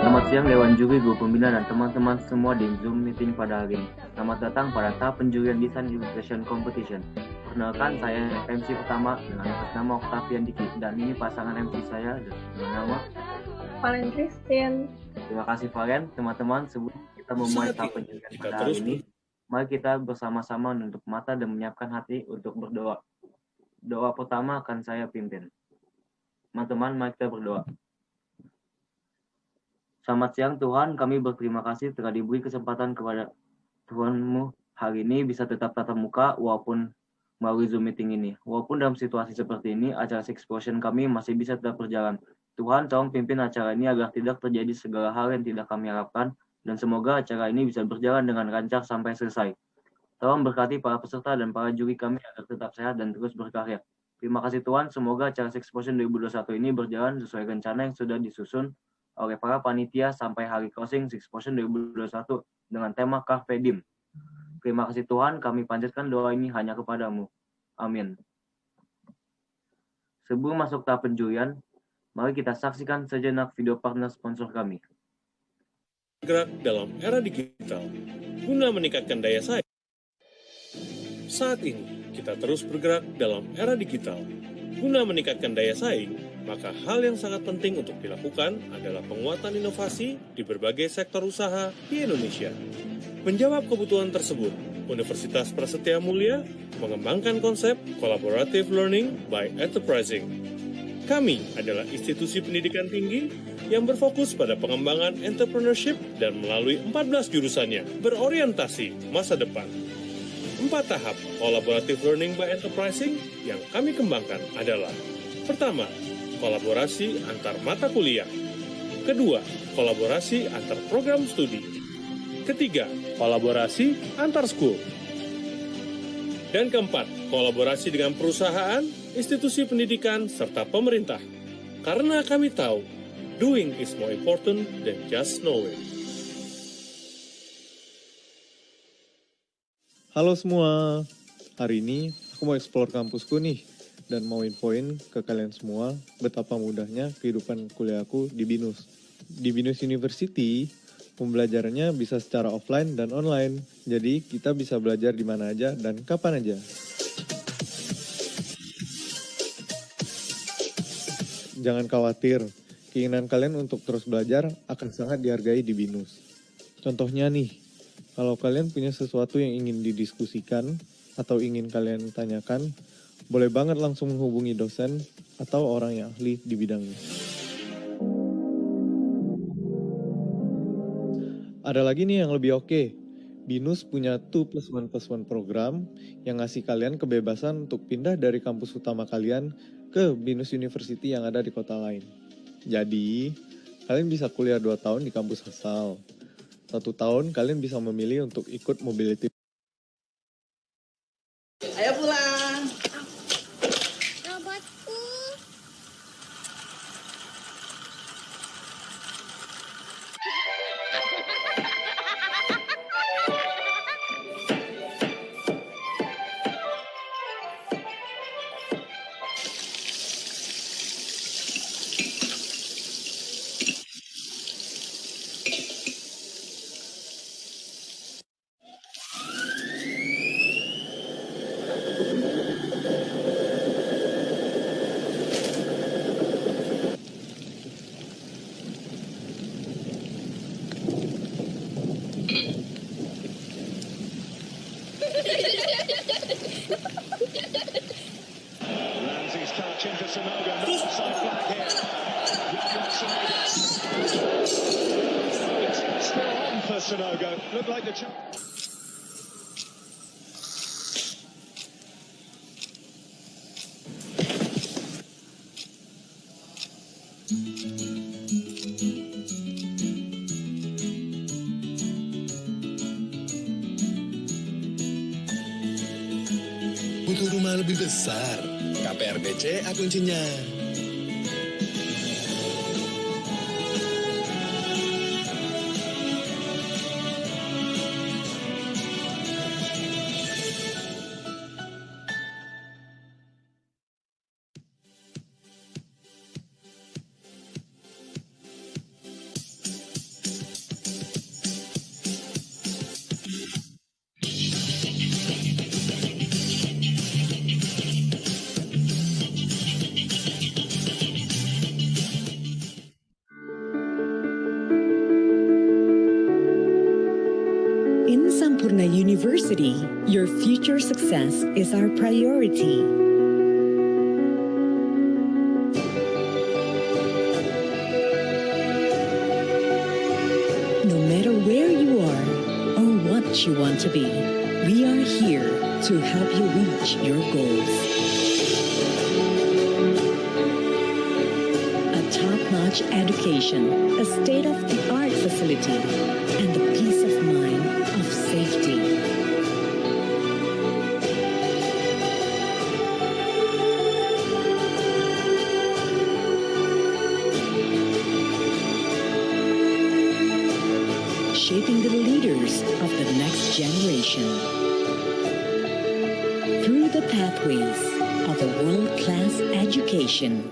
Selamat siang Dewan Juri, Guru Pembina, dan teman-teman semua di Zoom meeting pada hari ini. Selamat datang pada tahap penjurian Design Illustration Competition. Perkenalkan, saya MC pertama dengan nama Octavian Diki, dan ini pasangan MC saya dengan nama Valen Christine. Terima kasih Valen. Teman-teman, sebelum kita memulai tahap penjurian pada hari ini, mari kita bersama-sama menutup mata dan menyiapkan hati untuk berdoa. Doa pertama akan saya pimpin. Teman-teman, mari kita berdoa. Selamat siang Tuhan, kami berterima kasih telah diberi kesempatan kepada Tuhan-Mu hari ini bisa tetap tatap muka walaupun melalui Zoom meeting ini. Walaupun dalam situasi seperti ini, acara Sixplosion kami masih bisa tetap berjalan. Tuhan, tolong pimpin acara ini agar tidak terjadi segala hal yang tidak kami harapkan, dan semoga acara ini bisa berjalan dengan lancar sampai selesai. Tolong berkati para peserta dan para juri kami agar tetap sehat dan terus berkarya. Terima kasih Tuhan, semoga acara Sixplosion 2021 ini berjalan sesuai rencana yang sudah disusun oleh para panitia sampai hari closing Sixplosion 2021 dengan tema Carpe Diem. Terima kasih Tuhan, kami panjatkan doa ini hanya kepadamu. Amin. Sebelum masuk tahap penjurian, mari kita saksikan sejenak video partner sponsor kami. Bergerak dalam era digital, guna meningkatkan daya saing. Saat ini, kita terus bergerak dalam era digital, guna meningkatkan daya saing. Maka hal yang sangat penting untuk dilakukan adalah penguatan inovasi di berbagai sektor usaha di Indonesia. Menjawab kebutuhan tersebut, Universitas Prasetya Mulia mengembangkan konsep Collaborative Learning by Enterprising. Kami adalah institusi pendidikan tinggi yang berfokus pada pengembangan entrepreneurship dan melalui 14 jurusannya berorientasi masa depan. 4 tahap Collaborative Learning by Enterprising yang kami kembangkan adalah: pertama, kolaborasi antar mata kuliah. Kedua, kolaborasi antar program studi. Ketiga, kolaborasi antar school. Dan keempat, kolaborasi dengan perusahaan, institusi pendidikan, serta pemerintah. Karena kami tahu, doing is more important than just knowing. Halo semua, hari ini aku mau explore kampusku nih. Dan mau infoin ke kalian semua betapa mudahnya kehidupan kuliahku di BINUS. Di BINUS University, pembelajarannya bisa secara offline dan online. Jadi kita bisa belajar di mana aja dan kapan aja. Jangan khawatir, keinginan kalian untuk terus belajar akan sangat dihargai di BINUS. Contohnya nih, kalau kalian punya sesuatu yang ingin didiskusikan atau ingin kalian tanyakan, boleh banget langsung menghubungi dosen atau orang yang ahli di bidangnya. Ada lagi nih yang lebih oke. BINUS punya 2+1+1 program yang ngasih kalian kebebasan untuk pindah dari kampus utama kalian ke BINUS University yang ada di kota lain. Jadi, kalian bisa kuliah 2 tahun di kampus asal. 1 tahun kalian bisa memilih untuk ikut mobility. Ayo pulang. Sonogo. Looked like the butuh rumah lebih besar. KPR BCA kuncinya. In Sampurna University, your future success is our priority. No matter where you are or what you want to be, we are here to help you reach your goals. A top-notch education, a state-of-the-art facility, and the peace of mind of safety. Shaping the leaders of the next generation. Through the pathways of a world-class education.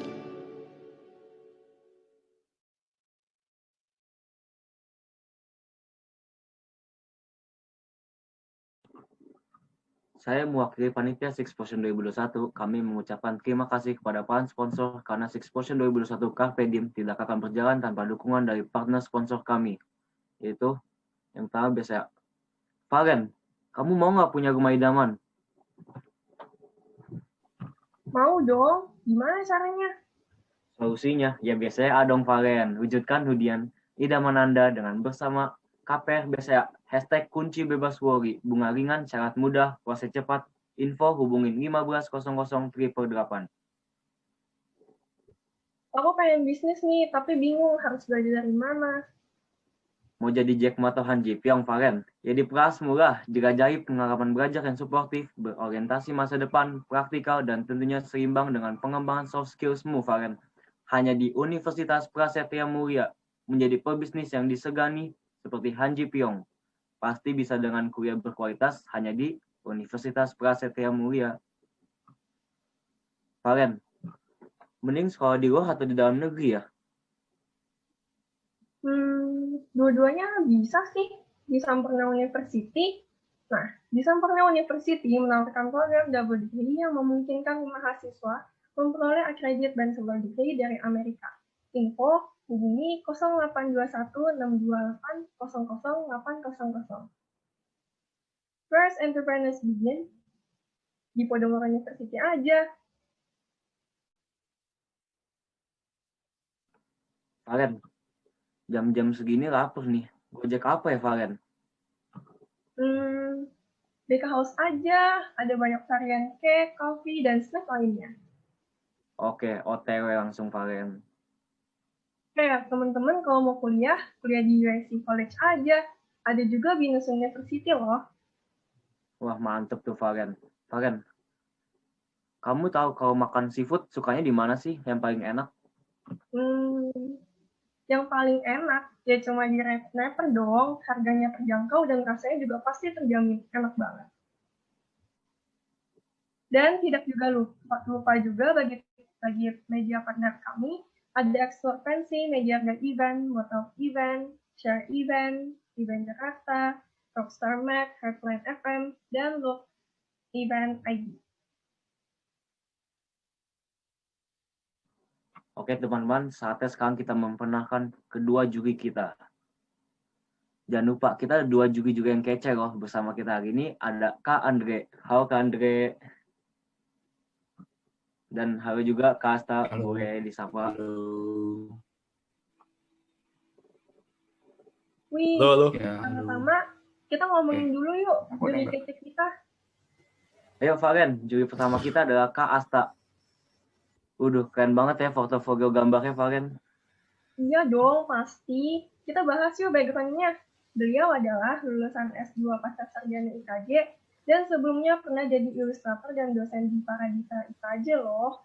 Saya mewakili panitia Six Portion 2021. Kami mengucapkan terima kasih kepada para sponsor karena Six Portion 2021 Carpe Diem tidak akan berjalan tanpa dukungan dari partner sponsor kami, yaitu yang pertama BCA. Valen, kamu mau nggak punya rumah idaman? Mau dong, gimana caranya? Solusinya, ya biasanya dong Valen. Wujudkan hunian idaman Anda dengan bersama KPR BCA. Hashtag kunci bebas worry. Bunga ringan, syarat mudah, proses cepat. Info hubungin 1500 888. Aku pengen bisnis nih, tapi bingung harus belajar dari mana. Mau jadi Jack Ma atau Han Ji Pyong, Valen? Ya di Prasmula, jelajahi pengalaman belajar yang suportif, berorientasi masa depan, praktikal, dan tentunya seimbang dengan pengembangan soft skills-mu, Valen. Hanya di Universitas Prasetya Mulia, menjadi pebisnis yang disegani seperti Han Ji Pyong. Pasti bisa dengan kuliah berkualitas hanya di Universitas Prasetya Mulia. Valen, mending sekolah di luar atau di dalam negeri ya? Dua-duanya bisa sih di Sampurna University. Nah, di Sampurna University menawarkan program double degree yang memungkinkan mahasiswa memperoleh accredited bachelor degree dari Amerika. Info hubungi 0821 628 00800. First entrepreneurs begin di Podomoro University aja. Valen, jam-jam segini lapar nih. Gojek apa ya, Valen? BK House aja, ada banyak varian cake, coffee, dan snack lainnya. Oke, OTW langsung, Valen. Teman-teman kalau mau kuliah di USC College aja. Ada juga Binus University loh. Wah, mantep tuh, Valen. Valen, kamu tahu kalau makan seafood sukanya di mana sih yang paling enak? Yang paling enak ya cuma di Red Snapper dong. Harganya terjangkau dan rasanya juga pasti terjamin enak banget. Dan tidak juga lupa juga bagi media partner kami, ada Explore Fancy, Media Guide Event, Motor Event, Share Event, Event Jakarta, Rockstar Mac, Heartline FM, dan Look Event ID. Oke teman-teman, saatnya sekarang kita memperkenalkan kedua juri kita. Jangan lupa, kita ada dua juri juga yang kece loh. Bersama kita hari ini ada Kak Andre. Halo Kak Andre. Dan halo juga Kak Asta, boleh disapa. Halo. Wih, Halo. Ya, halo. pertama kita ngomongin dulu yuk juri kritik kita. Ayo Valen, juri pertama kita adalah Kak Asta. Udah keren banget ya portofolio gambarnya Valen. Iya dong, pasti. Kita bahas yuk background-nya. Beliau adalah lulusan S2 Pasca Sarjana IKJ dan sebelumnya pernah jadi ilustrator dan dosen di Paradisa IKJ loh.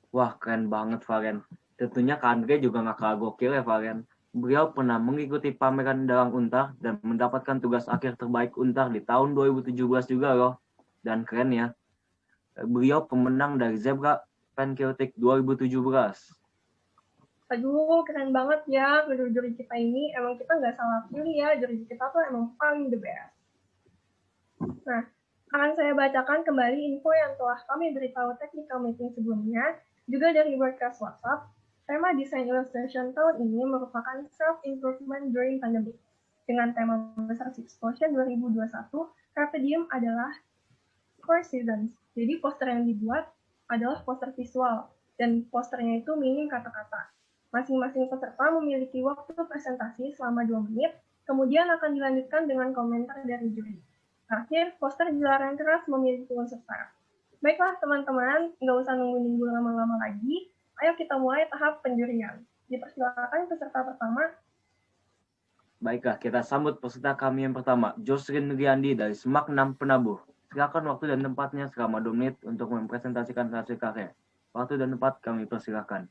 Wah, keren banget Valen. Tentunya Kak Andre juga nggak kalah gokil ya Valen. Beliau pernah mengikuti pameran Dalang Untar dan mendapatkan tugas akhir terbaik Untar di tahun 2017 juga loh. Dan keren ya. Beliau pemenang dari Zebra Pen Celtic 2017. Aduh, keren banget ya juri-juri kita ini. Emang kita nggak salah pilih ya, juri kita tuh emang paling the best. Nah, akan saya bacakan kembali info yang telah kami beritahu technical meeting sebelumnya, juga dari broadcast WhatsApp. Tema Design Illustration tahun ini merupakan Self-Improvement During Pandemic. Dengan tema besar Sixplosion 2021, Carpe Diem adalah Four Seasons. Jadi poster yang dibuat adalah poster visual, dan posternya itu minim kata-kata. Masing-masing peserta memiliki waktu presentasi selama 2 menit, kemudian akan dilanjutkan dengan komentar dari juri. Terakhir, poster dilarang keras memiliki unsur syarat. Baiklah teman-teman, nggak usah nunggu-nunggu lama-lama lagi, ayo kita mulai tahap penjurian. Dipersilakan peserta pertama. Baiklah, kita sambut peserta kami yang pertama, Jocelyn Riandi dari Semak 6 Penabuh. Silakan waktu dan tempatnya selama 2 menit untuk mempresentasikan hasil karya. Waktu dan tempat kami persilakan.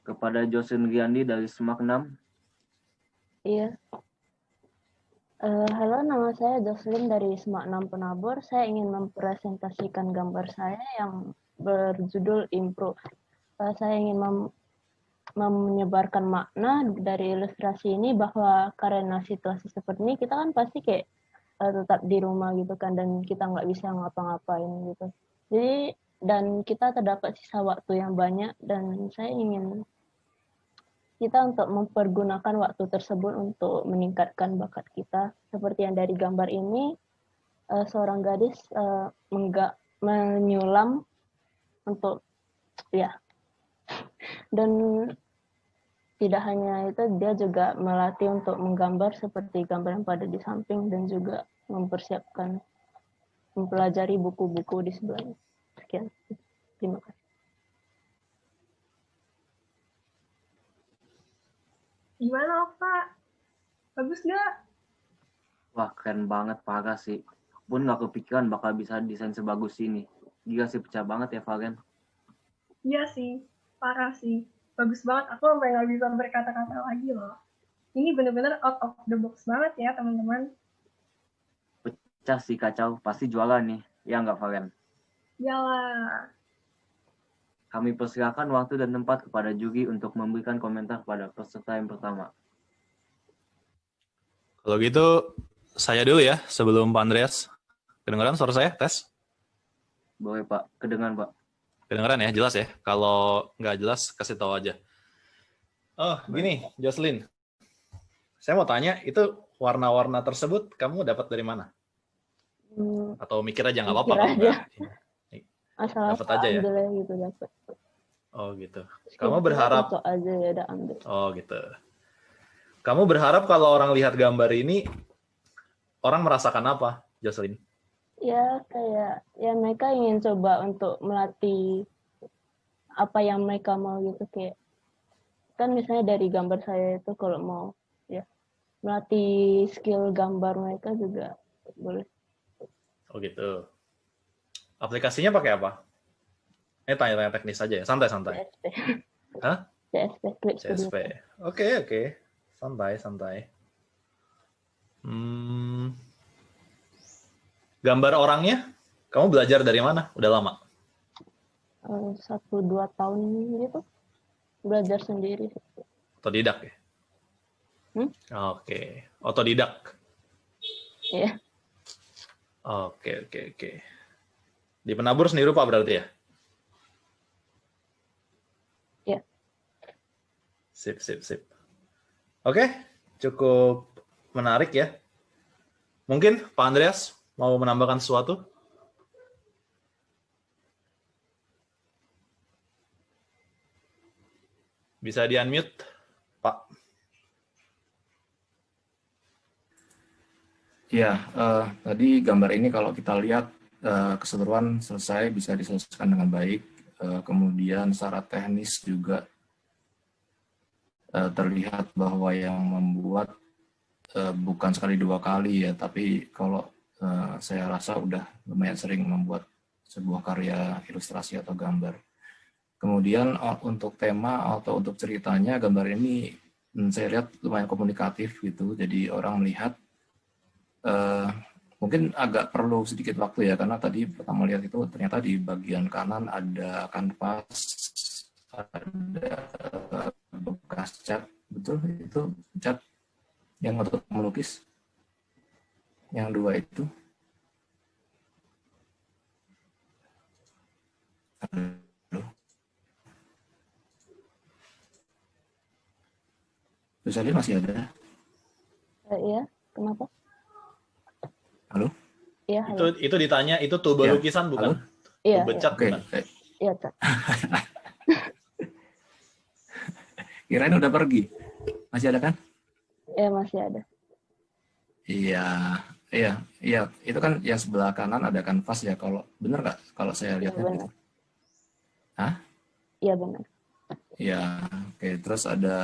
Kepada Jocelyn Riandi dari Semak 6. Iya. Halo, nama saya Jocelyn dari Semak 6 Penabur. Saya ingin mempresentasikan gambar saya yang berjudul Impro. Saya ingin menyebarkan makna dari ilustrasi ini bahwa karena situasi seperti ini kita kan pasti kayak tetap di rumah gitu kan, dan kita nggak bisa ngapa-ngapain gitu. Jadi dan kita terdapat sisa waktu yang banyak, dan saya ingin kita untuk mempergunakan waktu tersebut untuk meningkatkan bakat kita. Seperti yang dari gambar ini, seorang gadis menyulam untuk ya. Dan tidak hanya itu, dia juga melatih untuk menggambar seperti gambar yang pada di samping, dan juga mempersiapkan mempelajari buku-buku di sebelahnya. Sekian. Terima kasih. Gimana, Okta? Bagus nggak? Wah, keren banget, parah sih. Pun nggak kepikiran bakal bisa desain sebagus ini. Gila sih, pecah banget ya, Valen. Iya sih, parah sih. Bagus banget, aku sampai nggak bisa berkata-kata lagi loh. Ini bener-bener out of the box banget ya, teman-teman. Pecah sih, kacau. Pasti jualan nih. Ya nggak, Valen? Yalah. Kami persilakan waktu dan tempat kepada juri untuk memberikan komentar pada peserta yang pertama. Kalau gitu, saya dulu ya, sebelum Pak Andreas. Kedengeran suara saya? Tes? Boleh, Pak. Kedengaran, Pak. Kedengeran ya? Jelas ya? Kalau nggak jelas, kasih tahu aja. Oh, gini, Jocelyn. Saya mau tanya, itu warna-warna tersebut kamu dapat dari mana? Atau mikir aja, nggak apa-apa. Asal dapat aja ya? Gitu, dapat. Oh gitu. Kamu berharap... aja ya, udah ambil. Oh gitu. Kamu berharap kalau orang lihat gambar ini, orang merasakan apa, Jocelyn? Ya, kayak ya mereka ingin coba untuk melatih apa yang mereka mau gitu, kayak kan misalnya dari gambar saya itu kalau mau ya melatih skill gambar mereka juga boleh. Oh gitu. Aplikasinya pakai apa? Tanya-tanya teknis aja ya, santai-santai. CSP. Hah? CSP, Clip CSP. Studio. Oke. Santai. Gambar orangnya, kamu belajar dari mana? Udah lama? 1-2 tahun gitu. Belajar sendiri. Otodidak ya? Oke. Otodidak? Iya. Oke. Di Penabur sendiri Pak berarti ya? Iya. Sip. Oke, cukup menarik ya. Mungkin Pak Andreas mau menambahkan sesuatu? Bisa di-unmute, Pak. Ya, tadi gambar ini kalau kita lihat keseluruhan selesai, bisa diselesaikan dengan baik. Kemudian secara teknis juga terlihat bahwa yang membuat bukan sekali dua kali ya, tapi kalau saya rasa udah lumayan sering membuat sebuah karya ilustrasi atau gambar. Kemudian untuk tema atau untuk ceritanya, gambar ini saya lihat lumayan komunikatif gitu, jadi orang melihat mungkin agak perlu sedikit waktu ya, karena tadi pertama lihat itu ternyata di bagian kanan ada kanvas, ada bekas cat, betul itu cat yang untuk melukis, yang dua itu. Halo, Bisa lihat masih ada? Iya, kenapa? Halo? Iya, halo. Itu ditanya, itu tube Ya, lukisan bukan? halo? Iya, Tube iya. cat Oke, bukan? Iya, Kak. kirain udah pergi. Masih ada kan? Iya, masih ada. Iya, iya. Itu kan yang sebelah kanan ada kanvas ya. Kalau benar nggak? Kalau saya Iya, lihatnya benar. gitu. Hah? Iya, benar. Ya, oke. Terus ada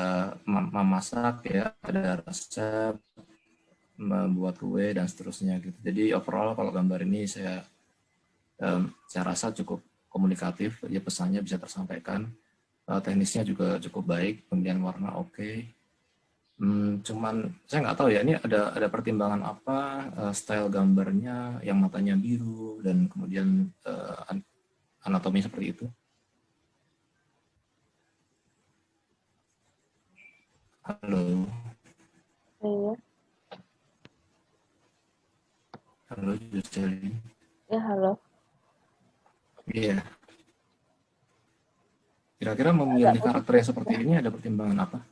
memasak ya, ada resep, membuat kue dan seterusnya gitu. Jadi overall kalau gambar ini saya rasa cukup komunikatif, ya pesannya bisa tersampaikan. Teknisnya juga cukup baik, kemudian warna oke. Cuman saya nggak tahu ya, ini ada pertimbangan apa, style gambarnya yang matanya biru dan kemudian anatomi seperti itu. Halo, Iya. halo Jocelyn. Ya, halo. Iya. Kira-kira memilih karakter yang seperti ini ada pertimbangan apa?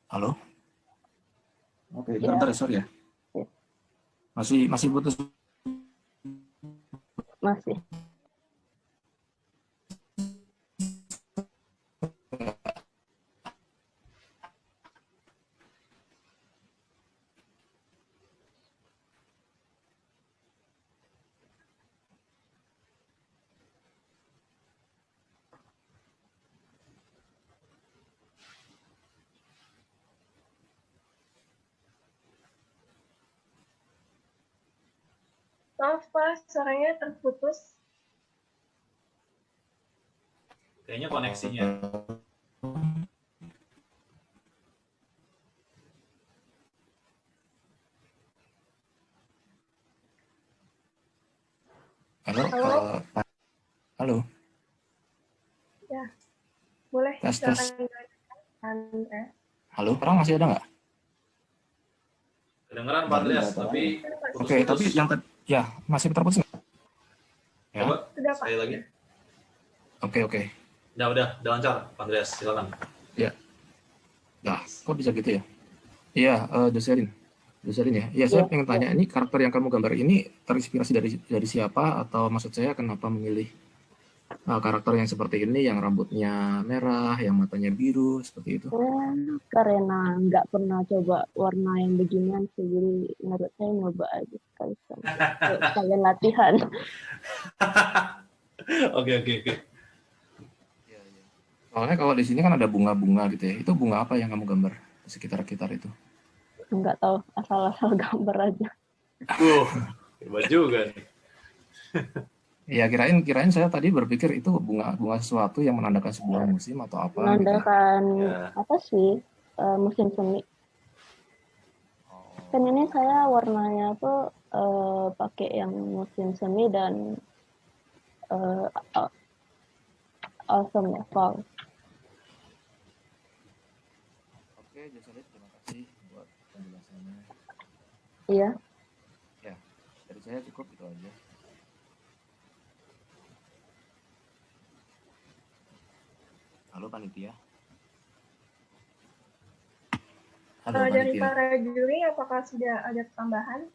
Halo? Oke, Ya. bentar, sorry ya. Ya. Masih putus. Masih. Maaf Pak, suaranya terputus. Kayaknya koneksinya. Halo? Halo? Halo? Ya, boleh Tes. silakan. Halo, sekarang masih ada nggak? Kedengeran Pak Andreas, tapi Oke, tapi yang tadi, ya masih terputus nggak? Ya. Coba Sudah, Pak. sekali lagi. Oke. Udah lancar, Pak Andreas, silakan. Ya. Nah, kok bisa gitu ya? Iya, Jocelyn ya. Iya, saya pengen tanya, ini karakter yang kamu gambar ini terinspirasi dari siapa, atau maksud saya kenapa memilih karakter yang seperti ini, yang rambutnya merah, yang matanya biru, seperti itu? Karena nggak pernah coba warna yang beginian sih, jadi menurut saya nyoba aja sekalian latihan. Oke. Soalnya kalau di sini kan ada bunga-bunga gitu ya. Itu bunga apa yang kamu gambar di sekitar-sekitar itu? Nggak tahu, asal-asal gambar aja. Hebat juga nih. Ya kirain saya tadi berpikir itu bunga sesuatu yang menandakan sebuah musim atau apa. Menandakan gitu. apa sih, musim semi. Kan ini saya warnanya tuh pakai yang musim semi dan autumn ya, fall. Oke, Jocelyn, terima kasih buat penjelasannya. Iya. Ya, dari saya cukup itu aja. Halo panitia. Halo Dari panitia. para juri, apakah sudah ada tambahan?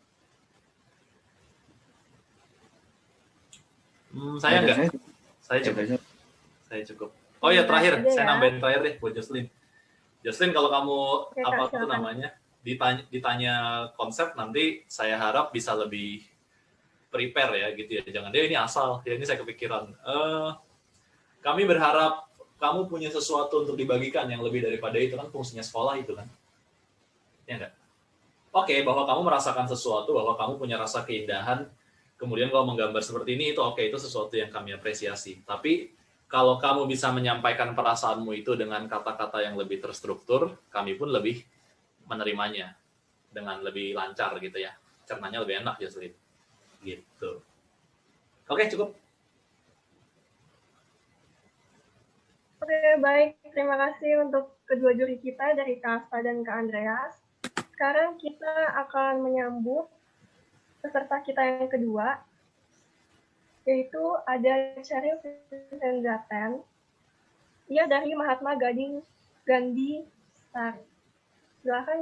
Saya enggak. Saya cukup. Oh ya, terakhir aja saya ya. nambahin terakhir deh buat Jocelyn. Jocelyn, kalau kamu Oke, Kak, apa tuh silakan. namanya ditanya konsep, nanti saya harap bisa lebih prepare ya gitu ya. Jangan dia ini asal, ya ini saya kepikiran. Kami berharap kamu punya sesuatu untuk dibagikan yang lebih daripada itu, kan fungsinya sekolah itu kan. Ya enggak? Oke, bahwa kamu merasakan sesuatu, bahwa kamu punya rasa keindahan, kemudian kalau menggambar seperti ini, itu oke, itu sesuatu yang kami apresiasi. Tapi kalau kamu bisa menyampaikan perasaanmu itu dengan kata-kata yang lebih terstruktur, kami pun lebih menerimanya dengan lebih lancar gitu ya. Cernanya lebih enak, Jocelyn. Gitu. Oke, cukup. Oke, baik. Terima kasih untuk kedua juri kita dari Kak Asta dan Kak Andreas. Sekarang kita akan menyambut peserta kita yang kedua, yaitu ada Cheryl Vicenzaten. Ia dari Mahatma Gandhi Sari.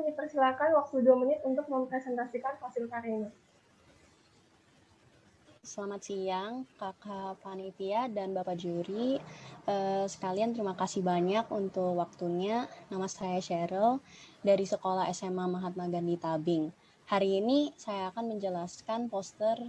Dipersilakan waktu 2 menit untuk mempresentasikan hasil karyanya. Selamat siang, kakak panitia dan bapak juri. Sekalian terima kasih banyak untuk waktunya. Nama saya Cheryl dari Sekolah SMA Mahatma Gandhi Tabing. Hari ini saya akan menjelaskan poster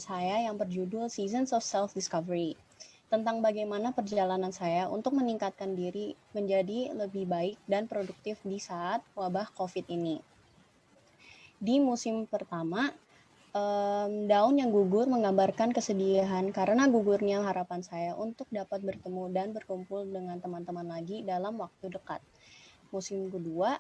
saya yang berjudul Seasons of Self-Discovery, tentang bagaimana perjalanan saya untuk meningkatkan diri menjadi lebih baik dan produktif di saat wabah COVID ini. Di musim pertama, daun yang gugur menggambarkan kesedihan karena gugurnya harapan saya untuk dapat bertemu dan berkumpul dengan teman-teman lagi dalam waktu dekat. Musim kedua,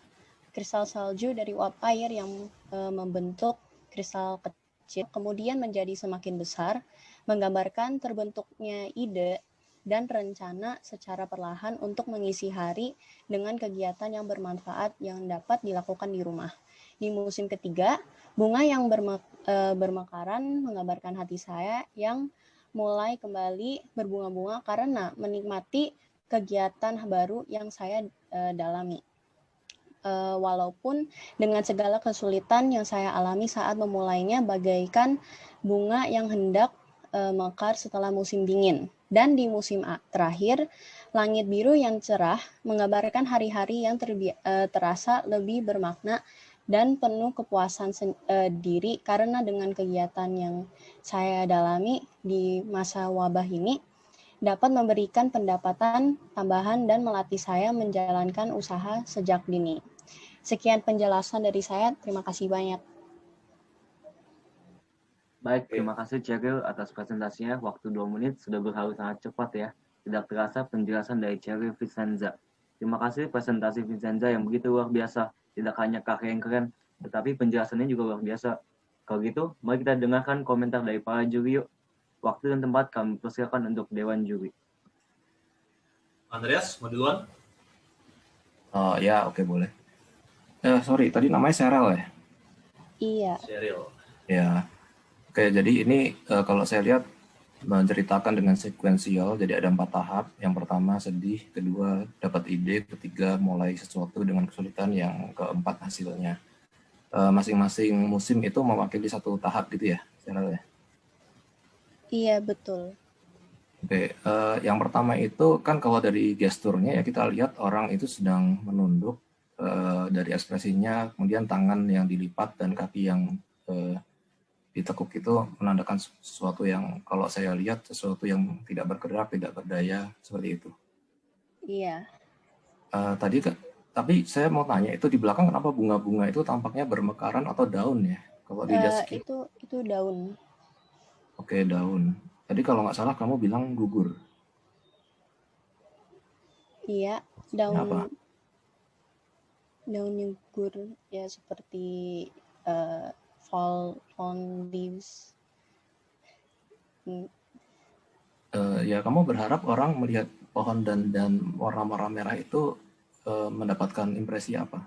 kristal salju dari uap air yang membentuk kristal kecil kemudian menjadi semakin besar, menggambarkan terbentuknya ide dan rencana secara perlahan untuk mengisi hari dengan kegiatan yang bermanfaat yang dapat dilakukan di rumah. Di musim ketiga, bunga yang bermekaran menggambarkan hati saya yang mulai kembali berbunga-bunga karena menikmati kegiatan baru yang saya dalami. Walaupun dengan segala kesulitan yang saya alami saat memulainya bagaikan bunga yang hendak mekar setelah musim dingin. Dan di musim terakhir, langit biru yang cerah menggambarkan hari-hari yang terasa lebih bermakna dan penuh kepuasan diri karena dengan kegiatan yang saya dalami di masa wabah ini dapat memberikan pendapatan tambahan dan melatih saya menjalankan usaha sejak dini. Sekian penjelasan dari saya, terima kasih banyak. Baik, terima kasih Cheryl atas presentasinya. Waktu 2 menit sudah berlalu sangat cepat ya. Tidak terasa penjelasan dari Cheryl Vicenza. Terima kasih presentasi Vicenza yang begitu luar biasa. Tidak hanya karya yang keren, tetapi penjelasannya juga luar biasa. Kalau gitu, mari kita dengarkan komentar dari para juri yuk. Waktu dan tempat kami persilakan untuk Dewan Juri. Andreas, mau duluan? Oh ya, oke, boleh. Sorry, tadi namanya Cheryl ya? Iya. Cheryl. Ya, oke, jadi ini kalau saya lihat menceritakan dengan sekuensial, jadi ada 4 tahap. Yang pertama sedih, kedua dapat ide, ketiga mulai sesuatu dengan kesulitan, yang keempat hasilnya. Masing-masing musim itu mewakili 1 tahap gitu ya, Cheryl ya? Iya, betul. Oke, yang pertama itu kan kalau dari gesturnya ya kita lihat orang itu sedang menunduk, dari ekspresinya, kemudian tangan yang dilipat dan kaki yang ditekuk itu menandakan sesuatu yang kalau saya lihat sesuatu yang tidak bergerak, tidak berdaya, seperti itu. Iya. Tapi saya mau tanya, itu di belakang kenapa bunga-bunga itu tampaknya bermekaran atau daun ya? Kalau dilihat itu daun. Oke, daun. Tadi kalau nggak salah kamu bilang gugur. Iya, daun. Apa? Daun yang gugur ya seperti fallen leaves. Ya, kamu berharap orang melihat pohon dan warna merah itu mendapatkan impresi apa?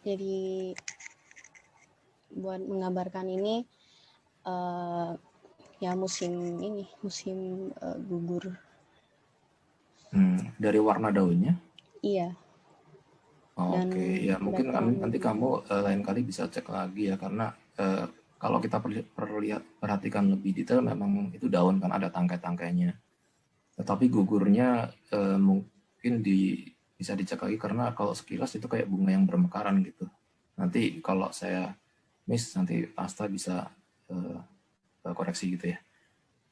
Jadi buat menggambarkan ini ya musim gugur. Dari warna daunnya? Iya. dan Oke, ya mungkin background nanti gitu. kamu lain kali bisa cek lagi ya, karena kalau kita perhatikan lebih detail, memang itu daun kan ada tangkai-tangkainya. Tetapi gugurnya mungkin bisa dicek lagi, karena kalau sekilas itu kayak bunga yang bermekaran gitu. Nanti kalau saya miss, nanti Asta bisa koreksi gitu ya.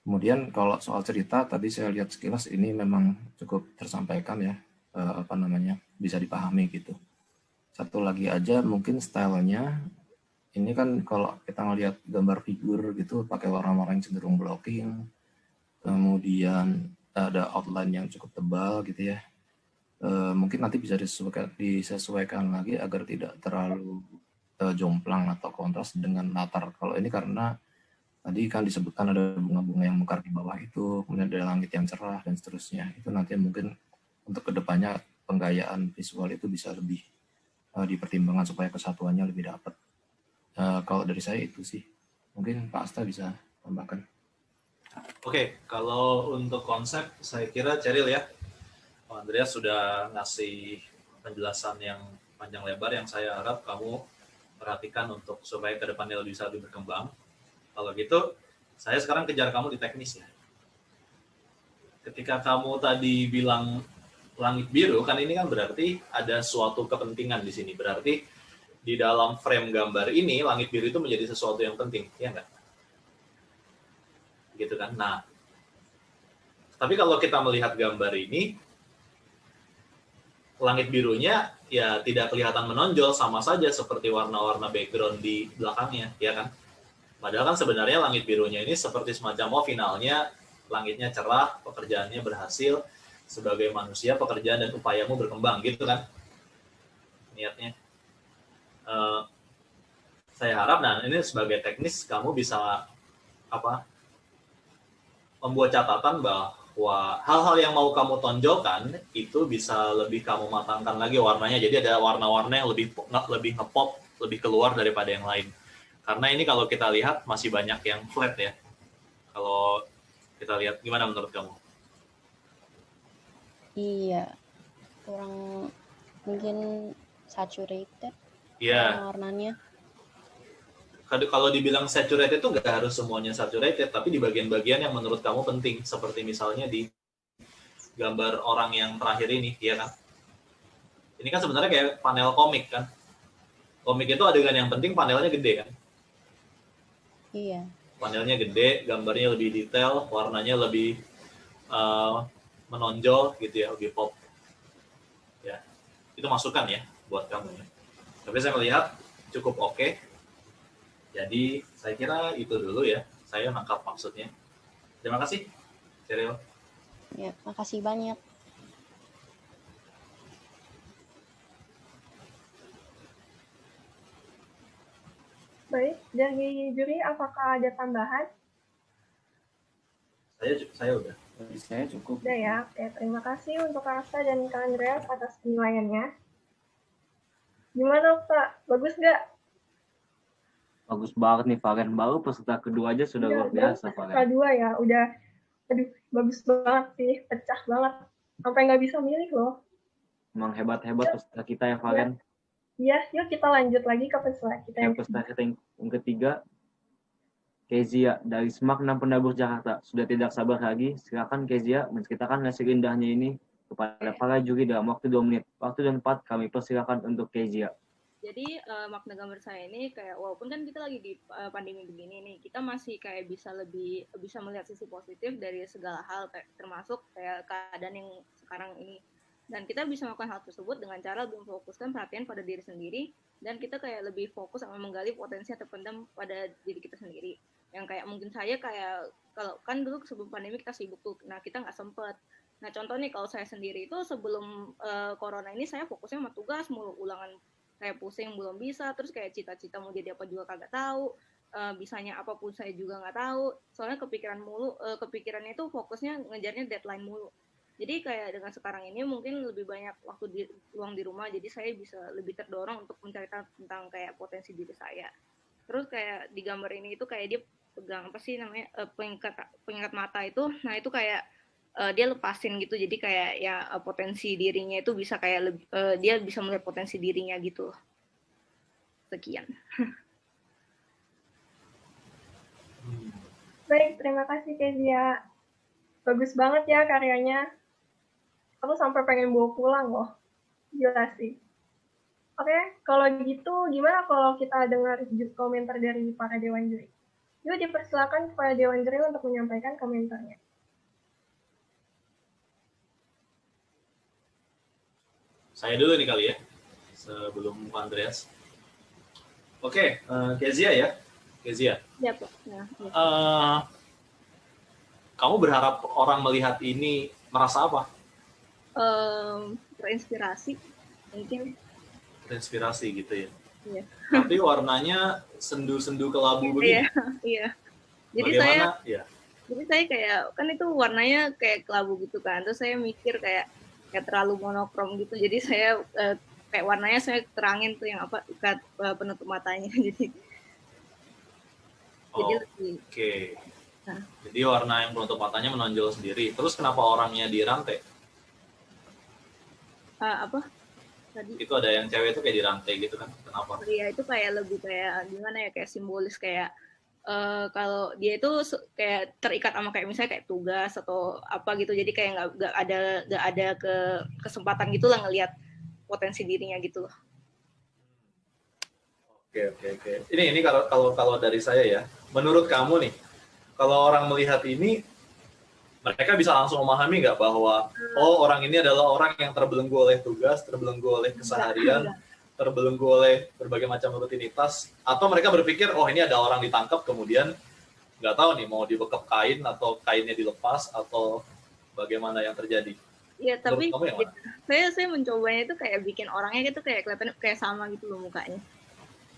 Kemudian kalau soal cerita, tadi saya lihat sekilas ini memang cukup tersampaikan ya, bisa dipahami gitu. Satu lagi aja mungkin stylenya, ini kan kalau kita ngelihat gambar figur gitu pakai warna-warna yang cenderung blocking, kemudian ada outline yang cukup tebal gitu ya. Mungkin nanti bisa disesuaikan lagi agar tidak terlalu jomplang atau kontras dengan latar. Kalau ini karena tadi kan disebutkan ada bunga-bunga yang mekar di bawah itu, kemudian ada langit yang cerah dan seterusnya. Itu nanti mungkin untuk kedepannya penggayaan visual itu bisa lebih dipertimbangkan supaya kesatuannya lebih dapat. Kalau dari saya itu sih, mungkin Pak Asta bisa tambahkan. Oke, kalau untuk konsep, saya kira Ceril ya, Pak Andreas sudah ngasih penjelasan yang panjang lebar yang saya harap kamu perhatikan untuk supaya ke depannya bisa lebih berkembang. Kalau gitu, saya sekarang kejar kamu di teknis ya. Ketika kamu tadi bilang langit biru, kan ini kan berarti ada suatu kepentingan di sini. Berarti di dalam frame gambar ini, langit biru itu menjadi sesuatu yang penting, ya nggak? Gitu kan? Nah, tapi kalau kita melihat gambar ini, langit birunya ya tidak kelihatan menonjol, sama saja seperti warna-warna background di belakangnya, ya kan? Padahal kan sebenarnya langit birunya ini seperti semacam finalnya, langitnya cerah, pekerjaannya berhasil, sebagai manusia pekerjaan dan upayamu berkembang, gitu kan niatnya. Saya harap, nah ini sebagai teknis kamu bisa membuat catatan bahwa hal-hal yang mau kamu tonjolkan itu bisa lebih kamu matangkan lagi warnanya, jadi ada warna-warna yang lebih ngepop, lebih keluar daripada yang lain. Karena ini kalau kita lihat masih banyak yang flat ya. Kalau kita lihat, gimana menurut kamu? Iya, kurang mungkin saturated warna-warnanya. Kalau dibilang saturated itu nggak harus semuanya saturated, tapi di bagian-bagian yang menurut kamu penting, seperti misalnya di gambar orang yang terakhir ini, ya kan? Ini kan sebenarnya kayak panel komik kan? Komik itu adegan yang penting panelnya gede kan? Iya. Panelnya gede, gambarnya lebih detail, warnanya lebih menonjol gitu ya, lebih pop. Ya, itu masukan ya buat kamu ya. Tapi saya melihat cukup oke. Jadi saya kira itu dulu ya. Saya nangkap maksudnya. Terima kasih, Ceril. Ya, makasih banyak. Baik, dari juri apakah ada tambahan? Saya udah. Saya cukup. Udah ya, oke. Terima kasih untuk Kak Asta dan Kak Andreas atas penilaiannya. Gimana Pak? Bagus nggak? Bagus banget nih, varian baru peserta kedua aja sudah luar biasa. Peserta dua ya, udah, aduh, bagus banget sih, pecah banget. Sampai nggak bisa milih loh. Emang hebat-hebat peserta kita ya, Varian. Iya, yuk kita lanjut lagi ke peserta kita yang ketiga. Kezia dari SMAK 6 Pendabur Jakarta. Sudah tidak sabar lagi, silakan Kezia menceritakan hasil indahnya ini kepada para juri dalam waktu 2 menit. Waktu dan tempat kami persilakan untuk Kezia. Jadi makna gambar saya ini kayak walaupun kan kita lagi di pandemi begini nih, kita masih kayak bisa melihat sisi positif dari segala hal, termasuk kayak keadaan yang sekarang ini. Dan kita bisa melakukan hal tersebut dengan cara lebih memfokuskan perhatian pada diri sendiri, dan kita kayak lebih fokus sama menggali potensi yang terpendam pada diri kita sendiri. Yang kayak mungkin saya kayak, kalau kan dulu sebelum pandemi kita sibuk tuh, nah kita nggak sempet. Nah contoh nih kalau saya sendiri itu sebelum corona ini saya fokusnya sama tugas, mulu ulangan kayak pusing belum bisa, terus kayak cita-cita mau jadi apa juga kagak tahu, bisanya apapun saya juga nggak tahu, soalnya kepikirannya itu fokusnya ngejarnya deadline mulu. Jadi kayak dengan sekarang ini mungkin lebih banyak waktu luang di rumah, jadi saya bisa lebih terdorong untuk mencari tentang kayak potensi diri saya. Terus kayak di gambar ini itu kayak dia pegang apa sih namanya, pengikat mata itu, nah itu kayak dia lepasin gitu, jadi kayak ya potensi dirinya itu bisa kayak dia bisa melihat potensi dirinya gitu. Sekian. Baik, terima kasih Kezia. Bagus banget ya karyanya. Aku sampai pengen bawa pulang loh. Gila sih. Oke, kalau gitu gimana kalau kita dengar komentar dari para dewan juri? Yuk dipersilakan kepada dewan juri untuk menyampaikan komentarnya. Saya dulu nih kali ya, sebelum Pak Andreas. Oke, Kezia ya. Kezia. Ya, Pak. Ya. Kamu berharap orang melihat ini merasa apa? Terinspirasi, mungkin. Terinspirasi gitu ya. Iya. Tapi warnanya sendu-sendu kelabu begini. Iya. Jadi bagaimana? Jadi saya kayak, kan itu warnanya kayak kelabu gitu kan. Terus saya mikir kayak terlalu monokrom gitu. Jadi saya kayak warnanya saya terangin tuh yang apa ikat penutup matanya. Jadi Oke. Nah. Jadi warna yang penutup matanya menonjol sendiri. Terus kenapa orangnya dirantai? Apa? Tadi. Itu ada yang cewek itu kayak dirantai gitu kan? Kenapa? Iya, itu kayak lebih kayak gimana ya, kayak simbolis kayak kalau dia itu kayak terikat sama kayak misalnya kayak tugas atau apa gitu, jadi kayak nggak ada kesempatan gitu lah ngelihat potensi dirinya gitu. Oke. Ini kalau dari saya ya, menurut kamu nih, kalau orang melihat ini, mereka bisa langsung memahami nggak bahwa orang ini adalah orang yang terbelenggu oleh tugas, terbelenggu oleh keseharian, terbelenggu oleh berbagai macam rutinitas, atau mereka berpikir ini ada orang ditangkap kemudian nggak tahu nih mau dibekap kain atau kainnya dilepas atau bagaimana yang terjadi? Iya, tapi saya mencobanya itu kayak bikin orangnya gitu kayak kelihatan kayak sama gitu loh mukanya.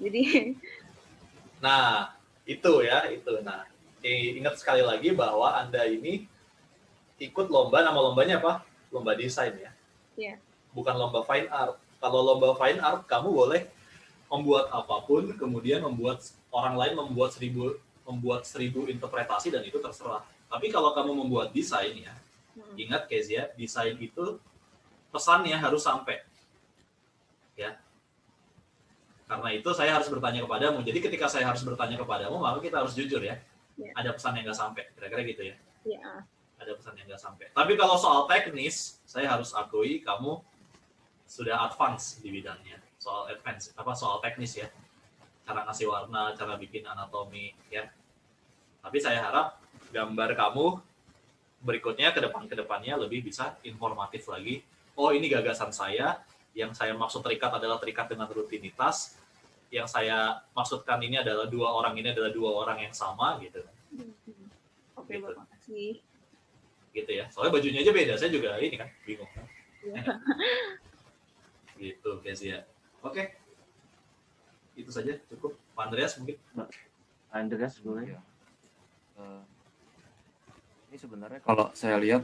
Jadi nah itu. Nah, ingat sekali lagi bahwa Anda ini ikut lomba, nama lombanya apa? Lomba desain ya? Iya. Bukan lomba fine art. Kalau lomba fine art, kamu boleh membuat apapun, kemudian orang lain membuat 1000 interpretasi dan itu terserah. Tapi kalau kamu membuat desain ya, ingat Kezia, desain itu pesannya harus sampai. Ya. Karena itu saya harus bertanya kepadamu. Jadi ketika saya harus bertanya kepadamu, maka kita harus jujur ya. Ada pesan yang nggak sampai, kira-kira gitu ya. Iya. Ada pesan yang nggak sampai. Tapi kalau soal teknis, saya harus akui kamu sudah advance di bidangnya. Soal teknis ya. Cara ngasih warna, cara bikin anatomi ya. Tapi saya harap gambar kamu berikutnya kedepannya lebih bisa informatif lagi. Oh, ini gagasan saya. Yang saya maksud terikat adalah terikat dengan rutinitas. Yang saya maksudkan ini adalah dua orang yang sama gitu. Oke, gitu. Terima kasih. Gitu ya. Soalnya bajunya aja beda. Saya juga ini kan bingung. Ya. Gitu guys ya. Oke. Itu saja cukup. Pak Andreas mungkin. Andreas boleh. Ini sebenarnya kalau saya lihat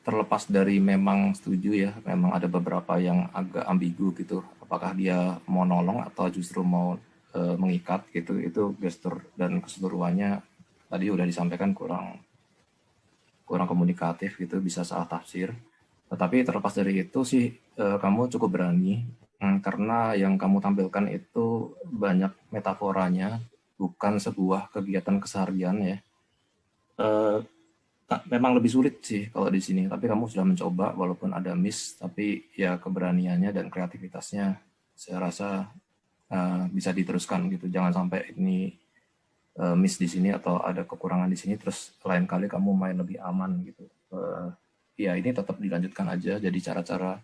terlepas dari memang setuju ya, memang ada beberapa yang agak ambigu gitu. Apakah dia mau nolong atau justru mau mengikat gitu. Itu gestur dan keseluruhannya tadi udah disampaikan kurang komunikatif gitu, bisa salah tafsir. Tetapi terlepas dari itu sih kamu cukup berani karena yang kamu tampilkan itu banyak metaforanya, bukan sebuah kegiatan keseharian ya. Memang lebih sulit sih kalau di sini, tapi kamu sudah mencoba walaupun ada miss, tapi ya keberaniannya dan kreativitasnya saya rasa bisa diteruskan gitu. Jangan sampai ini miss di sini atau ada kekurangan di sini terus lain kali kamu main lebih aman gitu. Ya ini tetap dilanjutkan aja, jadi cara-cara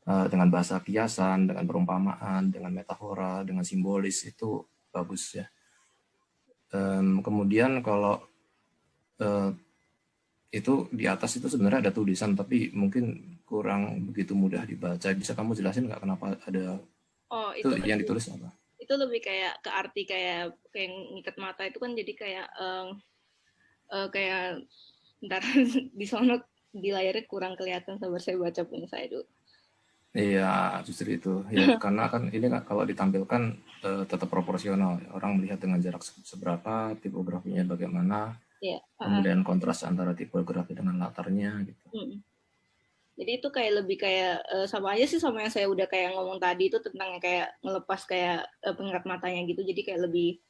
dengan bahasa kiasan, dengan perumpamaan, dengan metafora, dengan simbolis itu bagus ya. Kemudian kalau itu di atas itu sebenarnya ada tulisan tapi mungkin kurang begitu mudah dibaca. Bisa kamu jelasin nggak kenapa ada itu yang ditulis apa? Itu lebih kayak ke arti kayak ngikat mata itu kan, jadi kayak ntar di sono di layarnya kurang kelihatan, sabar saya baca punya saya dulu. Iya, justru itu. Ya, karena kan ini kan kalau ditampilkan tetap proporsional. Orang melihat dengan jarak seberapa, tipografinya bagaimana. Iya. pemilihan kontras antara tipografi dengan latarnya gitu. Jadi itu kayak lebih kayak sama aja sih sama yang saya udah kayak ngomong tadi itu tentang kayak ngelepas kayak pengerat matanya gitu. Jadi kayak lebih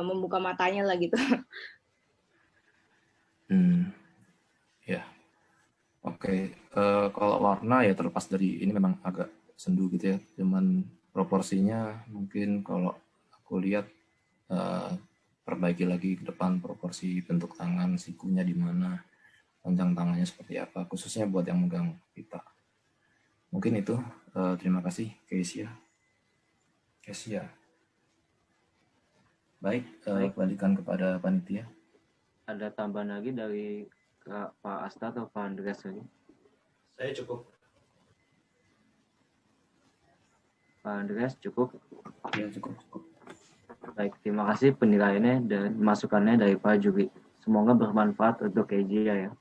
membuka matanya lah gitu. Ya. Oke. Kalau warna ya terlepas dari ini memang agak sendu gitu ya. Cuman proporsinya mungkin kalau aku lihat perbaiki lagi ke depan proporsi bentuk tangan, sikunya di mana, panjang tangannya seperti apa, khususnya buat yang megang pita. Mungkin itu. Terima kasih, Kesia. Baik, kembalikan kepada panitia. Ada tambahan lagi dari Pak Asta atau Pak Andreas lagi? Saya cukup. Pak Andreas cukup? Ya, cukup. Baik, terima kasih penilaiannya dan masukannya dari Pak Juri. Semoga bermanfaat untuk Kezia ya.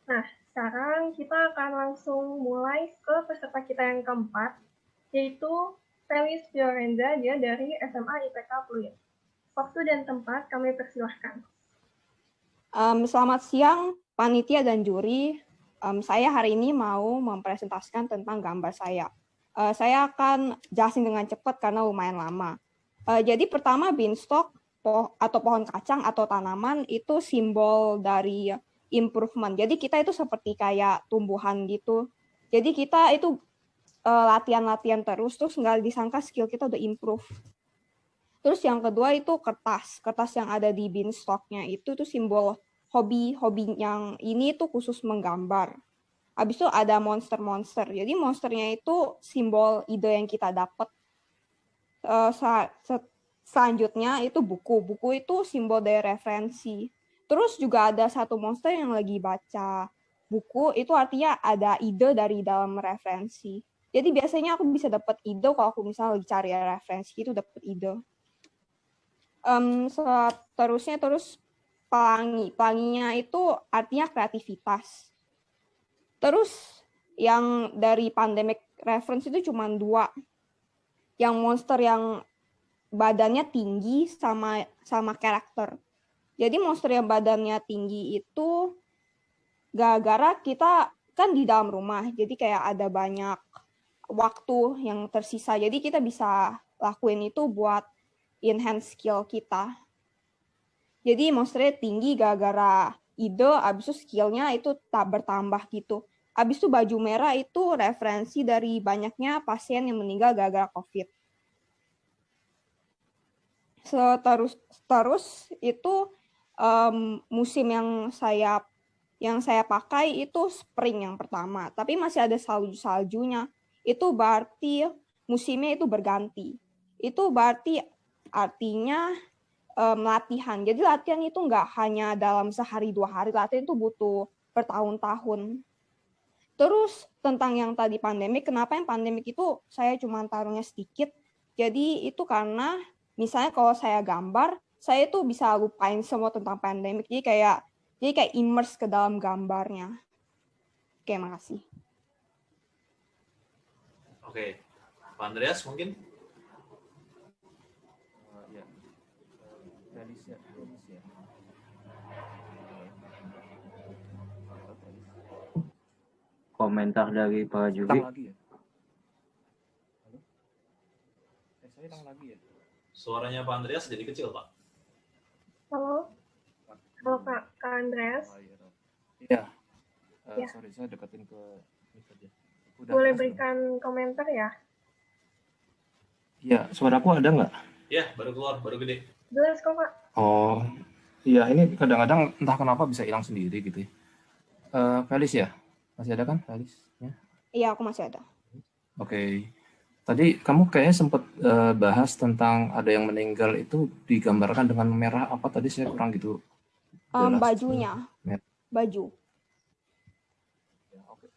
Nah, sekarang kita akan langsung mulai ke peserta kita yang keempat, yaitu Felis Fiorenza, dia dari SMA IPK Pluit. Waktu dan tempat kami persilahkan. Selamat siang, panitia dan juri. Saya hari ini mau mempresentasikan tentang gambar saya. Saya akan jelasin dengan cepat karena lumayan lama. Jadi pertama beanstalk atau pohon kacang atau tanaman itu simbol dari improvement. Jadi kita itu seperti kayak tumbuhan gitu. Jadi kita itu latihan-latihan terus nggak disangka skill kita udah improve. Terus yang kedua itu kertas yang ada di beanstalk-nya itu tuh simbol hobi yang ini tuh khusus menggambar. Habis itu ada monster. Jadi monsternya itu simbol ide yang kita dapat. Selanjutnya itu buku itu simbol dari referensi. Terus juga ada satu monster yang lagi baca buku, itu artinya ada ide dari dalam referensi. Jadi biasanya aku bisa dapat ide kalau aku misalnya lagi cari referensi itu dapat ide. Terus pelanginya itu artinya kreativitas. Terus yang dari pandemic reference itu cuma 2. Yang monster yang badannya tinggi sama karakter. Jadi monster yang badannya tinggi itu gara-gara kita kan di dalam rumah, jadi kayak ada banyak waktu yang tersisa. Jadi kita bisa lakuin itu buat enhance skill kita. Jadi monsternya tinggi gara-gara ide, abis itu skillnya itu tak bertambah gitu. Abis itu baju merah itu referensi dari banyaknya pasien yang meninggal gara-gara COVID. Terus itu musim yang saya pakai itu spring yang pertama, tapi masih ada salju-saljunya. Itu berarti musimnya itu berganti. Itu berarti artinya latihan. Jadi latihan itu nggak hanya dalam sehari 2 hari, latihan itu butuh bertahun-tahun. Terus tentang yang tadi pandemik, kenapa yang pandemik itu saya cuma taruhnya sedikit? Jadi itu karena misalnya kalau saya gambar, saya tuh bisa lupain semua tentang pandemik. Jadi kayak immerse ke dalam gambarnya. Oke, makasih. Oke, Pak Andreas mungkin? Komentar dari Pak Juri. Suaranya Pak Andreas jadi kecil, Pak. Halo Kak Andreas. Iya. Sorry, saya deketin ke mic aja. Boleh berikan komentar ya? Iya, suaraku ada nggak? Ya, baru keluar, baru gede. Jelas kok, Pak. Oh, iya, ini kadang-kadang entah kenapa bisa hilang sendiri gitu ya. Felis ya? Masih ada kan Felis? Ya. Iya, aku masih ada. Oke. Tadi kamu kayaknya sempat bahas tentang ada yang meninggal itu digambarkan dengan merah apa tadi, saya kurang gitu. Bajunya. Baju.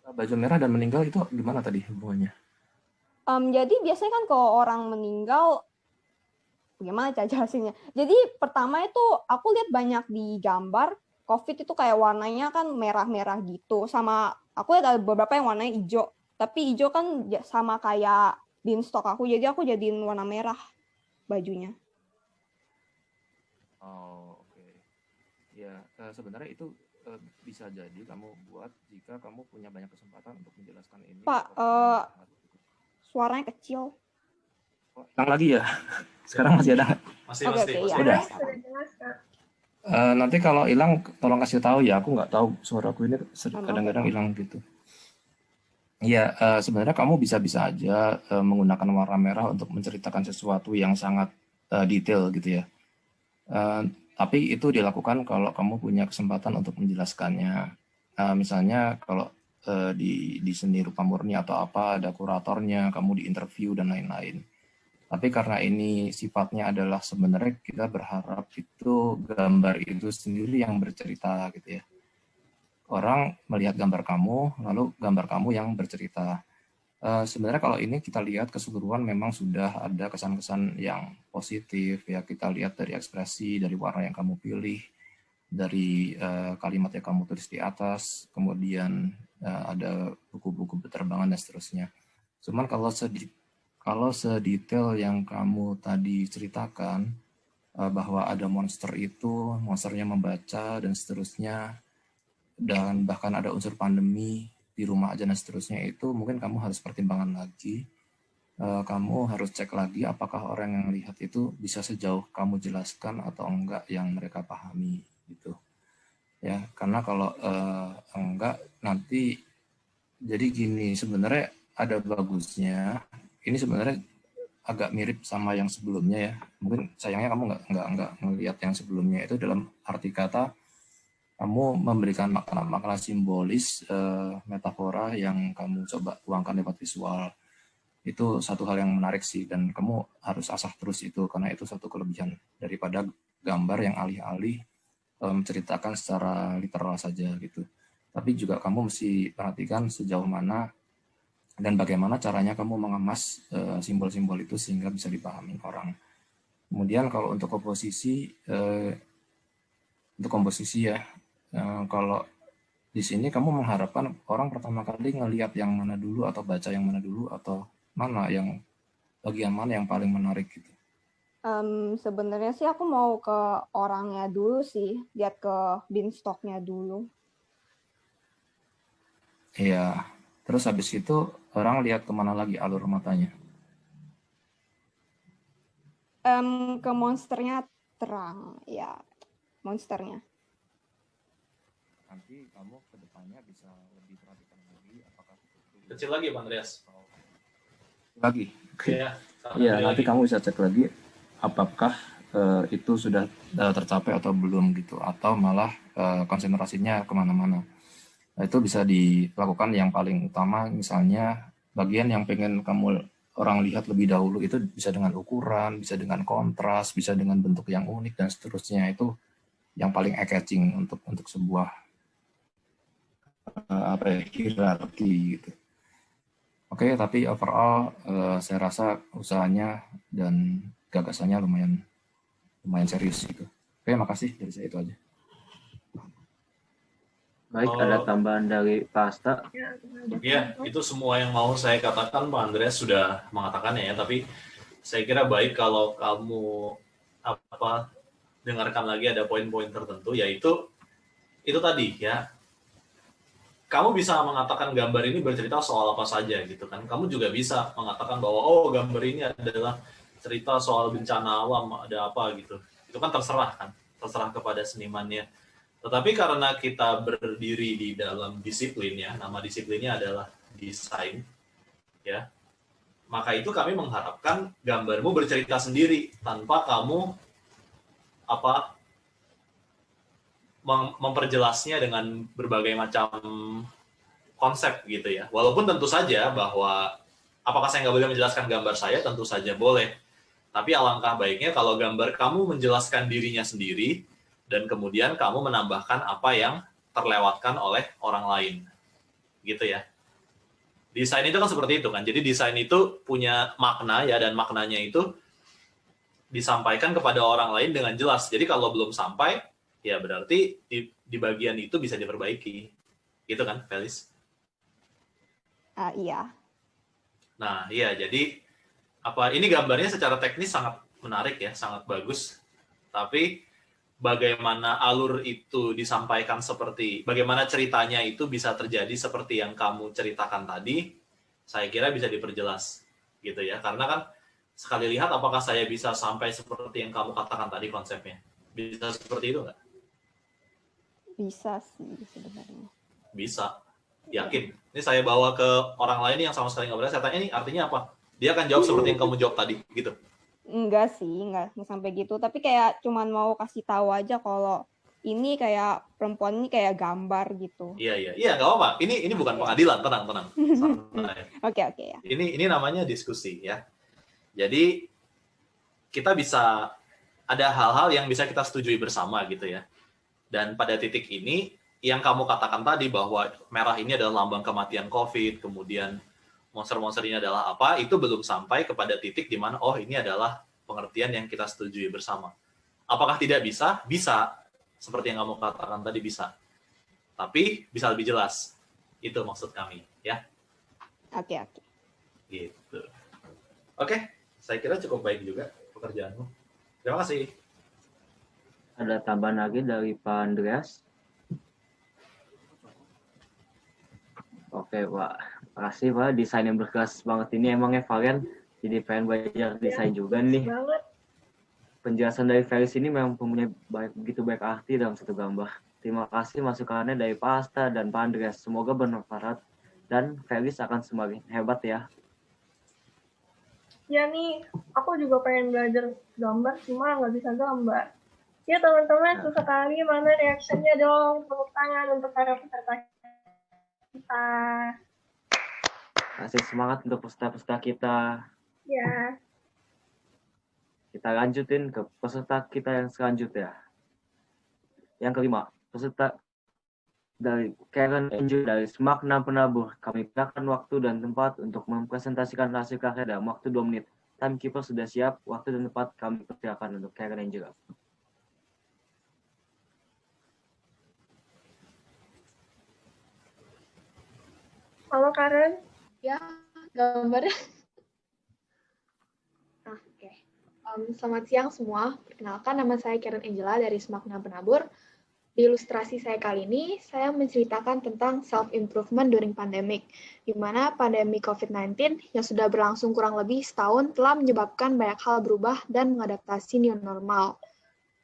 Baju merah dan meninggal itu gimana tadi hubungannya? Jadi biasanya kan kalau orang meninggal, gimana cara jelasinnya? Jadi pertama itu aku lihat banyak di gambar, COVID itu kayak warnanya kan merah-merah gitu. Sama aku lihat ada beberapa yang warnanya hijau. Tapi hijau kan sama kayak beanstalk aku, jadi aku jadiin warna merah. bajunya. Oh, oke. Ya, sebenarnya itu bisa jadi kamu buat jika kamu punya banyak kesempatan untuk menjelaskan ini. Pak, suaranya kecil. Oh, hilang lagi ya? Sekarang masih ada nggak? Masih, Oke, masih, oke, masih. ya. Udah. Sudah jelas, Kak. Nanti kalau hilang tolong kasih tahu ya. Aku nggak tahu suaraku ini kadang-kadang hilang gitu. Iya, sebenarnya kamu bisa-bisa aja menggunakan warna merah untuk menceritakan sesuatu yang sangat detail gitu ya. Tapi itu dilakukan kalau kamu punya kesempatan untuk menjelaskannya. Misalnya kalau di seni rupa murni atau apa, ada kuratornya, kamu diinterview dan lain-lain. Tapi karena ini sifatnya adalah sebenarnya kita berharap itu gambar itu sendiri yang bercerita gitu ya. Orang melihat gambar kamu, lalu gambar kamu yang bercerita. Sebenarnya kalau ini kita lihat keseluruhan memang sudah ada kesan-kesan yang positif ya. Kita lihat dari ekspresi, dari warna yang kamu pilih, dari kalimat yang kamu tulis di atas, kemudian ada buku-buku penerbangan dan seterusnya. Cuman kalau sedetail yang kamu tadi ceritakan, bahwa ada monster itu, monsternya membaca dan seterusnya, dan bahkan ada unsur pandemi di rumah aja dan seterusnya, itu mungkin kamu harus pertimbangkan lagi. Kamu harus cek lagi apakah orang yang lihat itu bisa sejauh kamu jelaskan atau enggak yang mereka pahami gitu ya. Karena kalau enggak nanti jadi gini, sebenarnya ada bagusnya. Ini sebenarnya agak mirip sama yang sebelumnya ya. Mungkin sayangnya kamu nggak ngelihat yang sebelumnya, itu dalam arti kata kamu memberikan makna-makna simbolis, metafora yang kamu coba tuangkan lewat visual. Itu satu hal yang menarik sih, dan kamu harus asah terus itu, karena itu satu kelebihan daripada gambar yang alih-alih menceritakan secara literal saja gitu. Tapi juga kamu mesti perhatikan sejauh mana dan bagaimana caranya kamu mengemas simbol-simbol itu sehingga bisa dipahami orang. Kemudian kalau untuk komposisi ya, kalau di sini kamu mengharapkan orang pertama kali ngelihat yang mana dulu, atau baca yang mana dulu, atau bagian mana yang paling menarik gitu? Sebenarnya sih aku mau ke orangnya dulu sih, lihat ke beanstalknya dulu. Iya, terus habis itu orang lihat kemana lagi alur matanya? Ke monsternya terang, ya, monsternya. Nanti kamu ke depannya bisa lebih perhatikan lagi apakah itu Kecil lagi, Pak Andreas. lagi. Iya, Iya, nanti kamu bisa cek lagi apakah itu sudah tercapai atau belum gitu, atau malah konsentrasinya kemana-mana. Nah, itu bisa dilakukan yang paling utama, misalnya bagian yang pengen kamu orang lihat lebih dahulu itu bisa dengan ukuran, bisa dengan kontras, bisa dengan bentuk yang unik dan seterusnya. Itu yang paling eye-catching untuk sebuah hierarki gitu. Oke, tapi overall saya rasa usahanya dan gagasannya lumayan serius gitu. Oke, makasih, dari saya itu aja. Baik, ada tambahan dari Pak Asta. Ya, itu semua yang mau saya katakan Pak Andreas sudah mengatakannya ya, tapi saya kira baik kalau kamu dengarkan lagi ada poin-poin tertentu, yaitu itu tadi ya. Kamu bisa mengatakan gambar ini bercerita soal apa saja gitu kan. Kamu juga bisa mengatakan bahwa gambar ini adalah cerita soal bencana alam, ada apa gitu. Itu kan terserah kepada senimannya. Tetapi karena kita berdiri di dalam disiplin ya, nama disiplinnya adalah desain ya. Maka itu kami mengharapkan gambarmu bercerita sendiri tanpa kamu memperjelasnya dengan berbagai macam konsep gitu ya. Walaupun tentu saja bahwa apakah saya nggak boleh menjelaskan gambar saya, tentu saja boleh. Tapi alangkah baiknya kalau gambar kamu menjelaskan dirinya sendiri dan kemudian kamu menambahkan apa yang terlewatkan oleh orang lain. Gitu ya. Desain itu kan seperti itu kan. Jadi desain itu punya makna ya, dan maknanya itu disampaikan kepada orang lain dengan jelas. Jadi kalau belum sampai, ya berarti di bagian itu bisa diperbaiki. Gitu kan, Felis? Iya. Nah, iya, jadi ini gambarnya secara teknis sangat menarik ya, sangat bagus. Tapi bagaimana alur itu disampaikan bagaimana ceritanya itu bisa terjadi seperti yang kamu ceritakan tadi, saya kira bisa diperjelas gitu ya. Karena kan sekali lihat apakah saya bisa sampai seperti yang kamu katakan tadi konsepnya. Bisa seperti itu nggak? Bisa sih sebenarnya. Bisa. Yakin. Ini saya bawa ke orang lain yang sama sekali nggak berani, saya tanya ini artinya apa? Dia akan jawab seperti yang kamu jawab tadi gitu. Enggak sih, enggak sampai gitu. Tapi kayak cuman mau kasih tahu aja kalau ini kayak perempuan ini kayak gambar gitu. Iya, nggak apa-apa. Ini bukan pengadilan, tenang. Oke ya. Ini namanya diskusi ya. Jadi kita bisa ada hal-hal yang bisa kita setujui bersama gitu ya. Dan pada titik ini yang kamu katakan tadi bahwa merah ini adalah lambang kematian COVID, kemudian monster-monster ini adalah apa, itu belum sampai kepada titik di mana, oh ini adalah pengertian yang kita setujui bersama. Apakah tidak bisa? Bisa. Seperti yang kamu katakan tadi bisa. Tapi bisa lebih jelas. Itu maksud kami. Ya. Oke. Gitu. Oke, saya kira cukup baik juga pekerjaanmu. Terima kasih. Ada tambahan lagi dari Pak Andreas? Oke, Pak. Makasih Pak, desain yang berkelas banget ini emangnya Valen jadi pengen belajar desain juga nih. Penjelasan dari Felis ini memang mempunyai begitu baik arti dalam satu gambar. Terima kasih masukannya dari Pak Asta dan Pak Andreas. Semoga bermanfaat dan Felis akan semakin hebat ya. Ya nih, aku juga pengen belajar gambar, cuma nggak bisa gambar. Ya teman-teman, sesekali mana reaksinya dong, tepuk tangan untuk para peserta kita. Kasih semangat untuk peserta-peserta kita. Ya. Kita lanjutin ke peserta kita yang selanjutnya. Yang kelima, peserta dari Karen Angel dari Semakna Penabur. Kami pindahkan waktu dan tempat untuk mempresentasikan hasil karya dalam waktu 2 menit. Timekeeper sudah siap, waktu dan tempat kami persilakan untuk Karen Angel. Halo Karen. Ya, gambarnya. Oke. Selamat siang semua. Perkenalkan, nama saya Karen Angela dari Semakna Penabur. Di ilustrasi saya kali ini, saya menceritakan tentang self-improvement during pandemic, di mana pandemi COVID-19 yang sudah berlangsung kurang lebih setahun telah menyebabkan banyak hal berubah dan mengadaptasi new normal.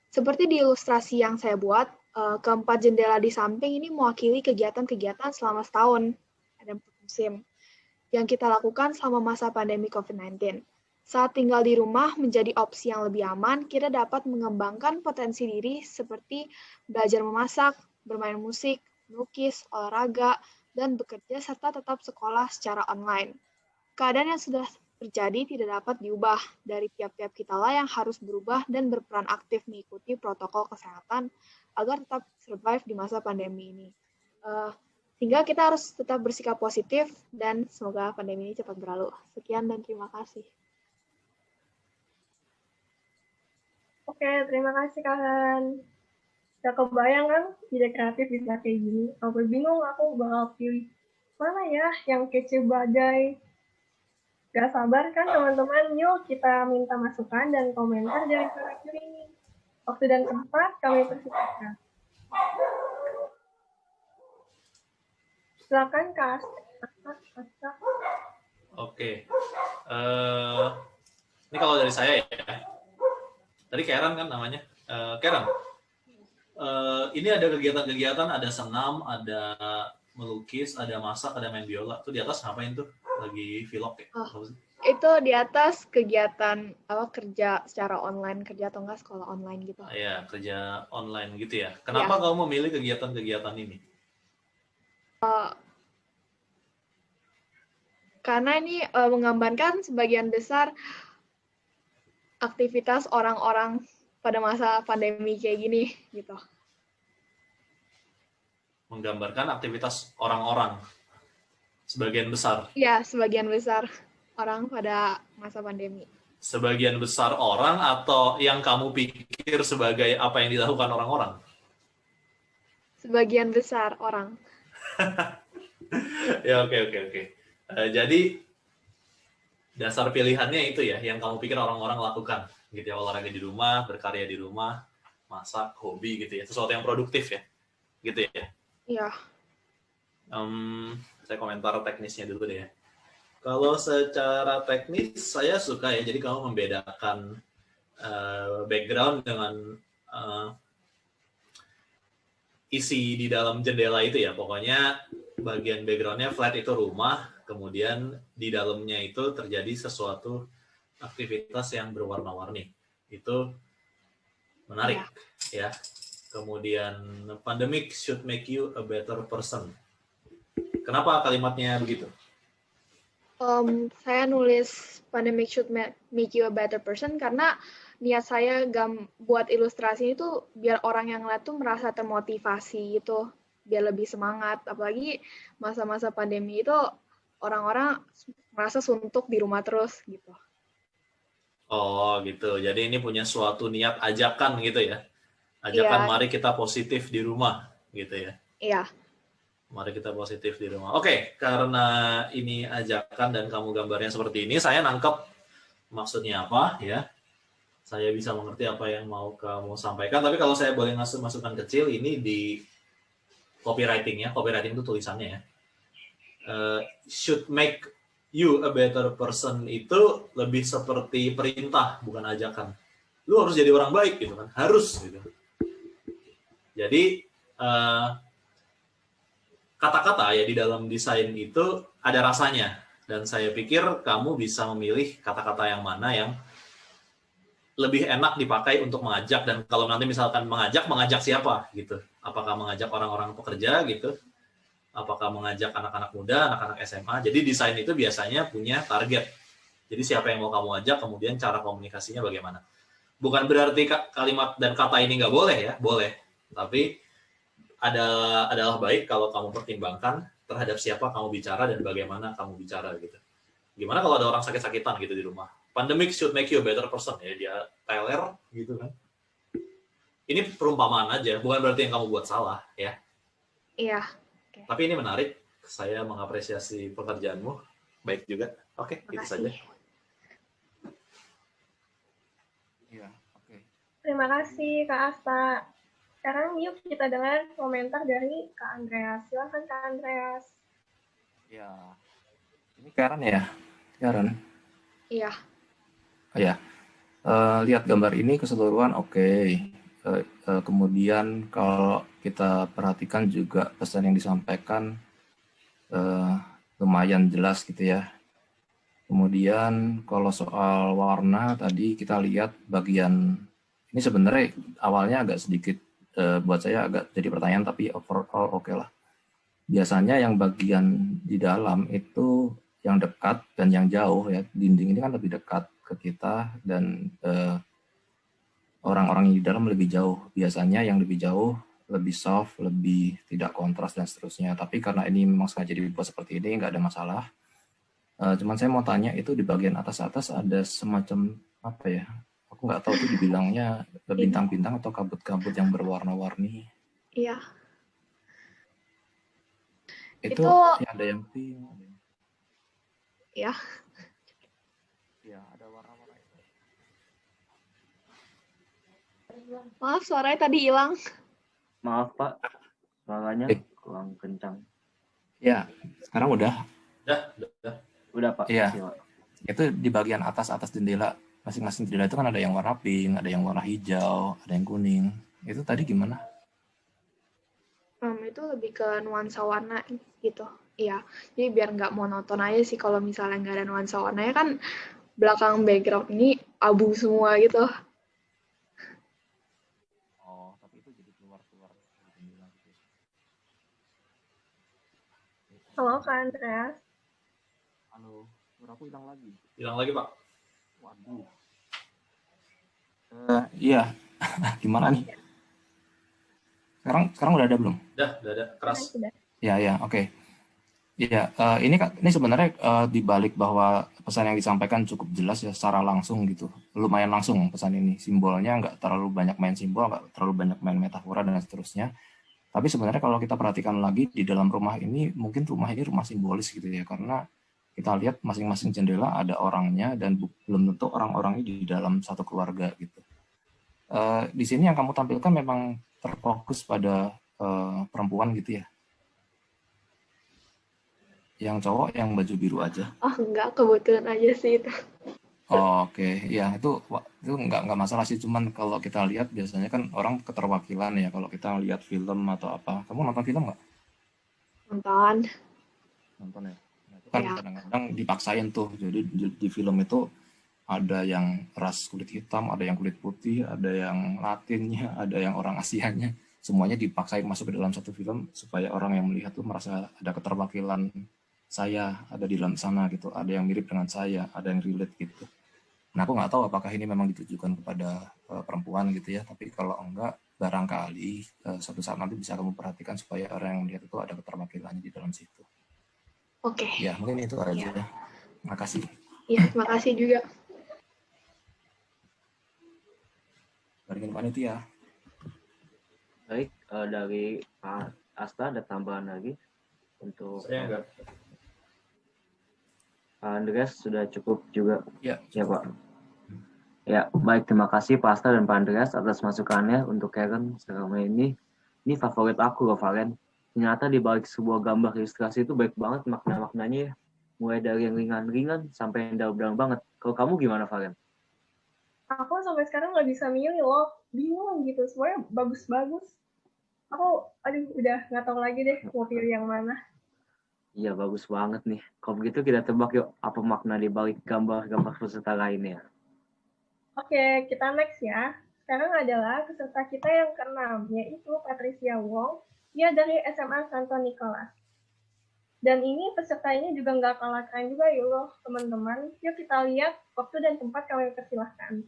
Seperti di ilustrasi yang saya buat, keempat jendela di samping ini mewakili kegiatan-kegiatan selama setahun, ada 4 musim, yang kita lakukan selama masa pandemi COVID-19. Saat tinggal di rumah menjadi opsi yang lebih aman, kita dapat mengembangkan potensi diri seperti belajar memasak, bermain musik, melukis, olahraga, dan bekerja serta tetap sekolah secara online. Keadaan yang sudah terjadi tidak dapat diubah. Dari tiap-tiap kita lah yang harus berubah dan berperan aktif mengikuti protokol kesehatan agar tetap survive di masa pandemi ini. Sehingga kita harus tetap bersikap positif dan semoga pandemi ini cepat berlalu. Sekian dan terima kasih. Oke, terima kasih Karen. Gak kebayang kan ide kreatif bisa kayak gini. Aku bingung aku bakal pilih mana ya yang kece badai. Gak sabar kan teman-teman, yuk kita minta masukan dan komentar dari para juri ini. Waktu dan tempat kami persilakan. Silakan Kak Asta. Oke. Ini kalau dari saya ya. Tadi Karen kan namanya. Karen. Ini ada kegiatan-kegiatan, ada senam, ada melukis, ada masak, ada main biola. Tuh di atas ngapain tuh? Lagi vlog ya? Itu di atas kegiatan kerja secara online, kerja atau enggak sekolah online gitu. Iya, kerja online gitu ya. Kenapa kamu memilih kegiatan-kegiatan ini? Karena ini menggambarkan sebagian besar aktivitas orang-orang pada masa pandemi kayak gini gitu. Menggambarkan aktivitas orang-orang sebagian besar. Iya, sebagian besar orang pada masa pandemi. Sebagian besar orang atau yang kamu pikir sebagai apa yang dilakukan orang-orang? Sebagian besar orang. Ya, oke. Jadi dasar pilihannya itu ya, yang kamu pikir orang-orang lakukan. gitu ya, olahraga di rumah, berkarya di rumah, masak, hobi gitu ya, sesuatu yang produktif ya, gitu ya. Iya. Saya komentar teknisnya dulu deh ya. Kalau secara teknis saya suka ya, jadi kamu membedakan background dengan isi di dalam jendela itu ya, pokoknya bagian backgroundnya flat itu rumah, kemudian di dalamnya itu terjadi sesuatu aktivitas yang berwarna-warni, itu menarik ya. Kemudian pandemic should make you a better person. Kenapa kalimatnya begitu? Saya nulis pandemic should make you a better person karena niat saya buat ilustrasi itu biar orang yang lihat tuh merasa termotivasi gitu, biar lebih semangat. Apalagi masa-masa pandemi itu orang-orang merasa suntuk di rumah terus gitu. Oh gitu, jadi ini punya suatu niat ajakan gitu ya. Ajakan mari kita positif di rumah gitu ya. Iya. Mari kita positif di rumah. Oke, karena ini ajakan dan kamu gambarnya seperti ini, saya nangkep maksudnya apa ya. Saya bisa mengerti apa yang mau kamu sampaikan. Tapi kalau saya boleh ngasih masukan kecil, ini di copywriting ya. Copywriting itu tulisannya ya. Should make you a better person itu lebih seperti perintah, bukan ajakan. Lu harus jadi orang baik gitu kan, harus gitu. Jadi kata-kata ya di dalam desain itu ada rasanya, dan saya pikir kamu bisa memilih kata-kata yang mana yang lebih enak dipakai untuk mengajak. Dan kalau nanti misalkan mengajak siapa gitu, apakah mengajak orang-orang pekerja gitu, apakah mengajak anak-anak muda, anak-anak SMA. Jadi desain itu biasanya punya target, jadi siapa yang mau kamu ajak, kemudian cara komunikasinya bagaimana. Bukan berarti kalimat dan kata ini nggak boleh ya, boleh, tapi adalah baik kalau kamu pertimbangkan terhadap siapa kamu bicara dan bagaimana kamu bicara gitu. Gimana kalau ada orang sakit-sakitan gitu di rumah? Pandemic should make you a better person ya, dia teler gitu kan. Ini perumpamaan aja, bukan berarti yang kamu buat salah ya. Iya. Okay. Tapi ini menarik, saya mengapresiasi pekerjaanmu, baik juga. Oke, itu saja. Iya, oke. Terima kasih Kak Asta. Sekarang yuk kita dengar komentar dari Kak Andreas. Silakan Kak Andreas. Ya, ini Karen ya, Karen. Iya. Oh ya, lihat gambar ini keseluruhan oke. Kemudian kalau kita perhatikan juga pesan yang disampaikan lumayan jelas gitu ya. Kemudian kalau soal warna tadi kita lihat bagian ini sebenarnya awalnya agak sedikit buat saya agak jadi pertanyaan, tapi overall oke lah. Biasanya yang bagian di dalam itu yang dekat dan yang jauh ya, dinding ini kan lebih dekat ke kita dan orang-orang yang di dalam lebih jauh. Biasanya yang lebih jauh lebih soft, lebih tidak kontras dan seterusnya. Tapi karena ini memang sengaja dibuat seperti ini, nggak ada masalah. Cuman saya mau tanya, itu di bagian atas-atas ada semacam apa ya? Aku nggak tahu itu dibilangnya bintang-bintang atau kabut-kabut yang berwarna-warni. Iya. Itu ya, ada yang pink. Ya. Ya, ada warna-warna. Maaf, suaranya tadi hilang. Maaf Pak, suaranya kurang kencang. Ya, sekarang udah. Udah Pak. Iya. Itu di bagian atas jendela, masing-masing jendela itu kan ada yang warna pink, ada yang warna hijau, ada yang kuning. Itu tadi gimana? Itu lebih ke nuansa warna gitu. Iya, jadi biar nggak monoton aja sih kalau misalnya nggak ada nuansa warnanya kan belakang background ini abu semua gitu. Oh, tapi itu jadi keluar-keluar. Halo Kak Andreas. Halo, suaraku hilang lagi. Hilang lagi Pak. Waduh. Iya, gimana nih? Sekarang udah ada belum? Udah ada, keras. Ya, oke. Iya, ini sebenarnya dibalik bahwa pesan yang disampaikan cukup jelas ya secara langsung gitu. Lumayan langsung pesan ini. Simbolnya nggak terlalu banyak main simbol, nggak terlalu banyak main metafora dan seterusnya. Tapi sebenarnya kalau kita perhatikan lagi di dalam rumah ini, mungkin rumah ini rumah simbolis gitu ya. Karena kita lihat masing-masing jendela ada orangnya dan belum tentu orang-orangnya di dalam satu keluarga gitu. Di sini yang kamu tampilkan memang terfokus pada perempuan gitu ya? Yang cowok yang baju biru aja? Oh enggak, kebetulan aja sih itu. Oh, oke. Ya itu nggak masalah sih, cuman kalau kita lihat biasanya kan orang keterwakilan ya kalau kita lihat film atau apa. Kamu nonton film nggak? Nonton. Nonton ya. Nah, itu kan Ya. kadang-kadang dipaksain tuh. Jadi di film itu ada yang ras kulit hitam, ada yang kulit putih, ada yang Latinnya, ada yang orang Asianya. Semuanya dipaksain masuk ke dalam satu film supaya orang yang melihat tuh merasa ada keterwakilan saya ada di dalam sana gitu. Ada yang mirip dengan saya, ada yang relate gitu. Nah, aku nggak tahu apakah ini memang ditujukan kepada perempuan gitu ya. Tapi kalau enggak, barangkali suatu saat nanti bisa kamu perhatikan supaya orang yang melihat itu ada keterwakilannya di dalam situ. Oke. Ya, mungkin itu aja. Ya. Makasih. Iya, terima kasih juga. Dari panitia. Baik, dari Pak Asta ada tambahan lagi untuk Pak Andreas sudah cukup juga. Ya, ya Pak. Ya, baik, terima kasih Pak Asta dan Pak Andreas atas masukannya untuk Karen selama ini. Ini favorit aku loh, Valen. Ternyata di balik sebuah gambar ilustrasi itu baik banget makna-maknanya ya. Mulai dari yang ringan-ringan sampai yang dalam-dalam banget. Kalau kamu gimana, Valen? Aku sampai sekarang nggak bisa milih loh, bingung gitu, semuanya bagus-bagus. Aku, udah nggak tahu lagi deh mau pilih yang mana. Iya, bagus banget nih. Kalau begitu kita tebak yuk, apa makna di balik gambar-gambar peserta lainnya. Oke, kita next ya. Sekarang adalah peserta kita yang ke-6, yaitu Patricia Wong. Dia dari SMA Santo Nicholas. Dan ini peserta ini juga nggak kalah keren juga ya loh, teman-teman. Yuk kita lihat waktu dan tempat kami persilahkan.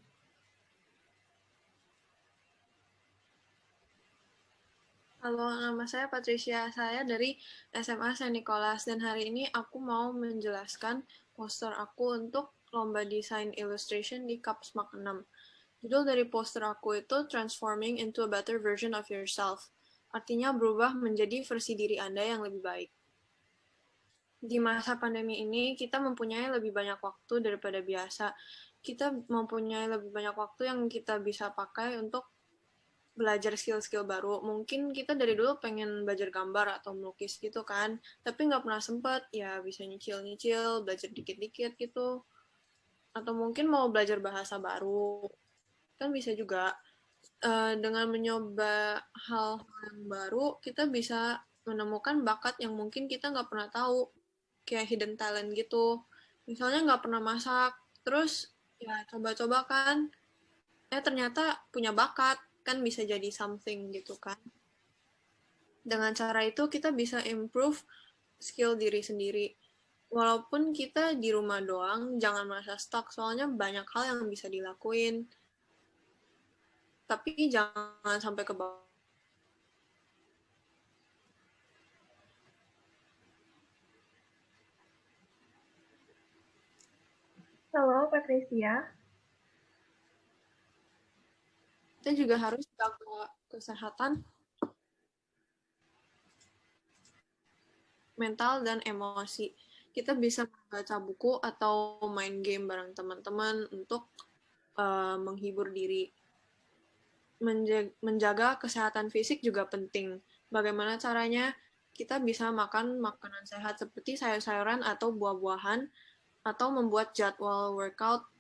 Halo, nama saya Patricia. Saya dari SMA Saint Nicholas dan hari ini aku mau menjelaskan poster aku untuk lomba desain illustration di Kapsmak 6. Judul dari poster aku itu Transforming into a Better Version of Yourself. Artinya berubah menjadi versi diri Anda yang lebih baik. Di masa pandemi ini, kita mempunyai lebih banyak waktu daripada biasa. Kita mempunyai lebih banyak waktu yang kita bisa pakai untuk belajar skill-skill baru. Mungkin kita dari dulu pengen belajar gambar atau melukis gitu kan, tapi nggak pernah sempet, ya bisa nyicil-nyicil, belajar dikit-dikit gitu. Atau mungkin mau belajar bahasa baru, kan bisa juga. Dengan mencoba hal yang baru, kita bisa menemukan bakat yang mungkin kita nggak pernah tahu, kayak hidden talent gitu. Misalnya nggak pernah masak, terus ya coba-coba kan, ternyata punya bakat, kan bisa jadi something gitu kan. Dengan cara itu kita bisa improve skill diri sendiri. Walaupun kita di rumah doang, jangan merasa stuck, soalnya banyak hal yang bisa dilakuin. Tapi jangan sampai ke bawah. Halo, Patricia. Kita juga harus jaga kesehatan mental dan emosi. Kita bisa membaca buku atau main game bareng teman-teman untuk menghibur diri. Menjaga kesehatan fisik juga penting. Bagaimana caranya? Kita bisa makan makanan sehat seperti sayur-sayuran atau buah-buahan, atau membuat jadwal workout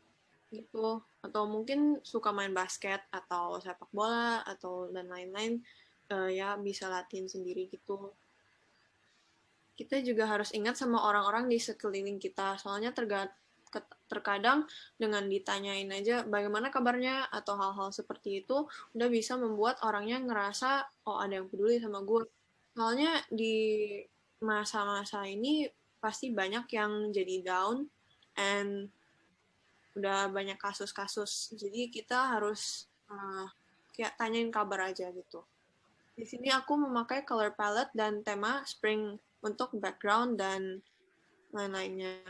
gitu, atau mungkin suka main basket atau sepak bola atau dan lain-lain, ya bisa latihan sendiri gitu. Kita juga harus ingat sama orang-orang di sekeliling kita, soalnya terkadang dengan ditanyain aja bagaimana kabarnya atau hal-hal seperti itu udah bisa membuat orangnya ngerasa oh ada yang peduli sama gue. Soalnya di masa-masa ini pasti banyak yang jadi down and udah banyak kasus-kasus, jadi kita harus kayak tanyain kabar aja gitu. Di sini aku memakai color palette dan tema spring untuk background dan lain-lainnya.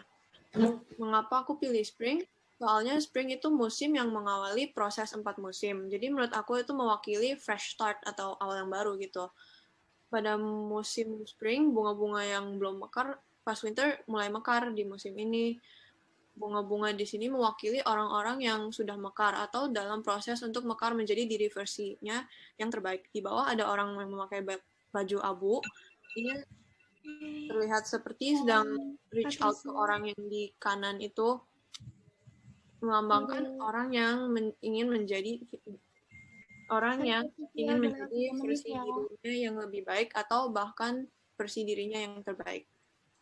Mengapa aku pilih spring? Soalnya spring itu musim yang mengawali proses 4 musim. Jadi menurut aku itu mewakili fresh start atau awal yang baru gitu. Pada musim spring, bunga-bunga yang belum mekar pas winter mulai mekar di musim ini. Bunga-bunga di sini mewakili orang-orang yang sudah mekar atau dalam proses untuk mekar menjadi diri versinya yang terbaik. Di bawah ada orang yang memakai baju abu. Ini terlihat seperti sedang reach out ke orang yang di kanan itu, melambangkan orang yang ingin menjadi versi dirinya yang lebih baik atau bahkan versi dirinya yang terbaik.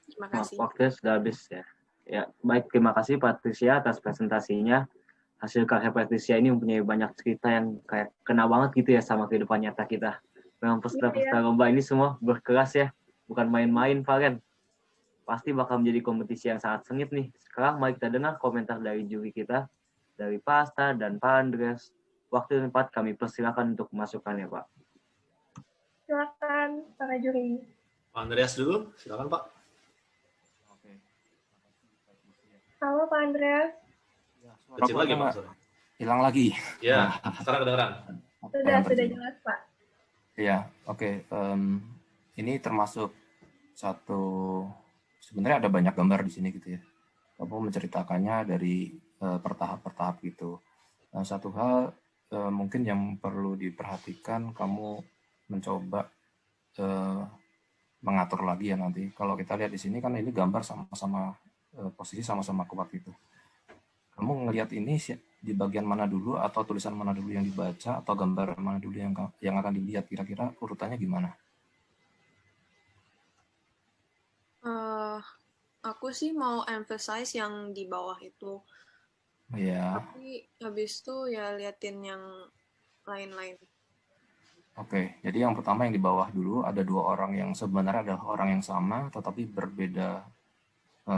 Terima kasih. Waktunya sudah habis ya. Ya, baik, terima kasih Patricia atas presentasinya. Hasil karya Patricia ini mempunyai banyak cerita yang kayak kena banget gitu ya sama kehidupan nyata kita. Memang peserta-peserta lomba ini semua berkeras ya, bukan main-main, Valen. Pasti bakal menjadi kompetisi yang sangat sengit nih. Sekarang mari kita dengar komentar dari juri kita, dari Pak Asta dan Pak Andreas. Waktu dan tempat kami persilakan untuk masukannya, Pak. Silakan para juri. Pak Andreas dulu, silakan Pak. Halo Pak Andreas. Kecil lagi Pak. Hilang lagi. Ya, sekarang kedengeran. Sudah jelas Pak. Iya, oke. Ini termasuk satu, sebenarnya ada banyak gambar di sini gitu ya. Kamu menceritakannya dari bertahap-bertahap gitu. Satu hal mungkin yang perlu diperhatikan, kamu mencoba mengatur lagi ya nanti. Kalau kita lihat di sini kan ini gambar sama-sama posisi sama-sama kuat gitu. Kamu ngelihat ini di bagian mana dulu, atau tulisan mana dulu yang dibaca, atau gambar mana dulu yang akan dilihat, kira-kira urutannya gimana? Aku sih mau emphasize yang di bawah itu. Iya. Tapi habis itu ya liatin yang lain-lain. Oke, jadi yang pertama yang di bawah dulu, ada dua orang yang sebenarnya adalah orang yang sama, tetapi berbeda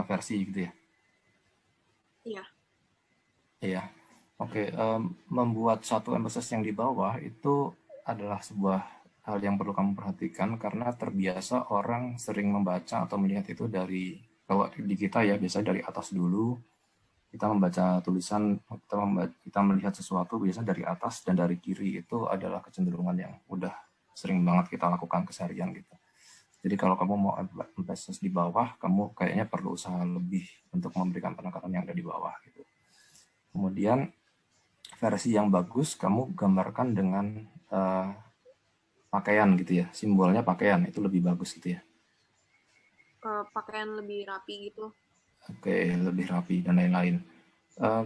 versi gitu ya? Iya. Iya. Oke, membuat satu emphasis yang di bawah itu adalah sebuah hal yang perlu kamu perhatikan, karena terbiasa orang sering membaca atau melihat itu dari, kalau di kita ya biasanya dari atas dulu, kita membaca tulisan, kita melihat sesuatu biasanya dari atas dan dari kiri. Itu adalah kecenderungan yang udah sering banget kita lakukan keseharian gitu. Jadi kalau kamu mau emphasis di bawah, kamu kayaknya perlu usaha lebih untuk memberikan penekanan yang ada di bawah gitu. Kemudian versi yang bagus kamu gambarkan dengan pakaian gitu ya, simbolnya pakaian itu lebih bagus gitu ya. Pakaian lebih rapi gitu. Oke, lebih rapi dan lain-lain.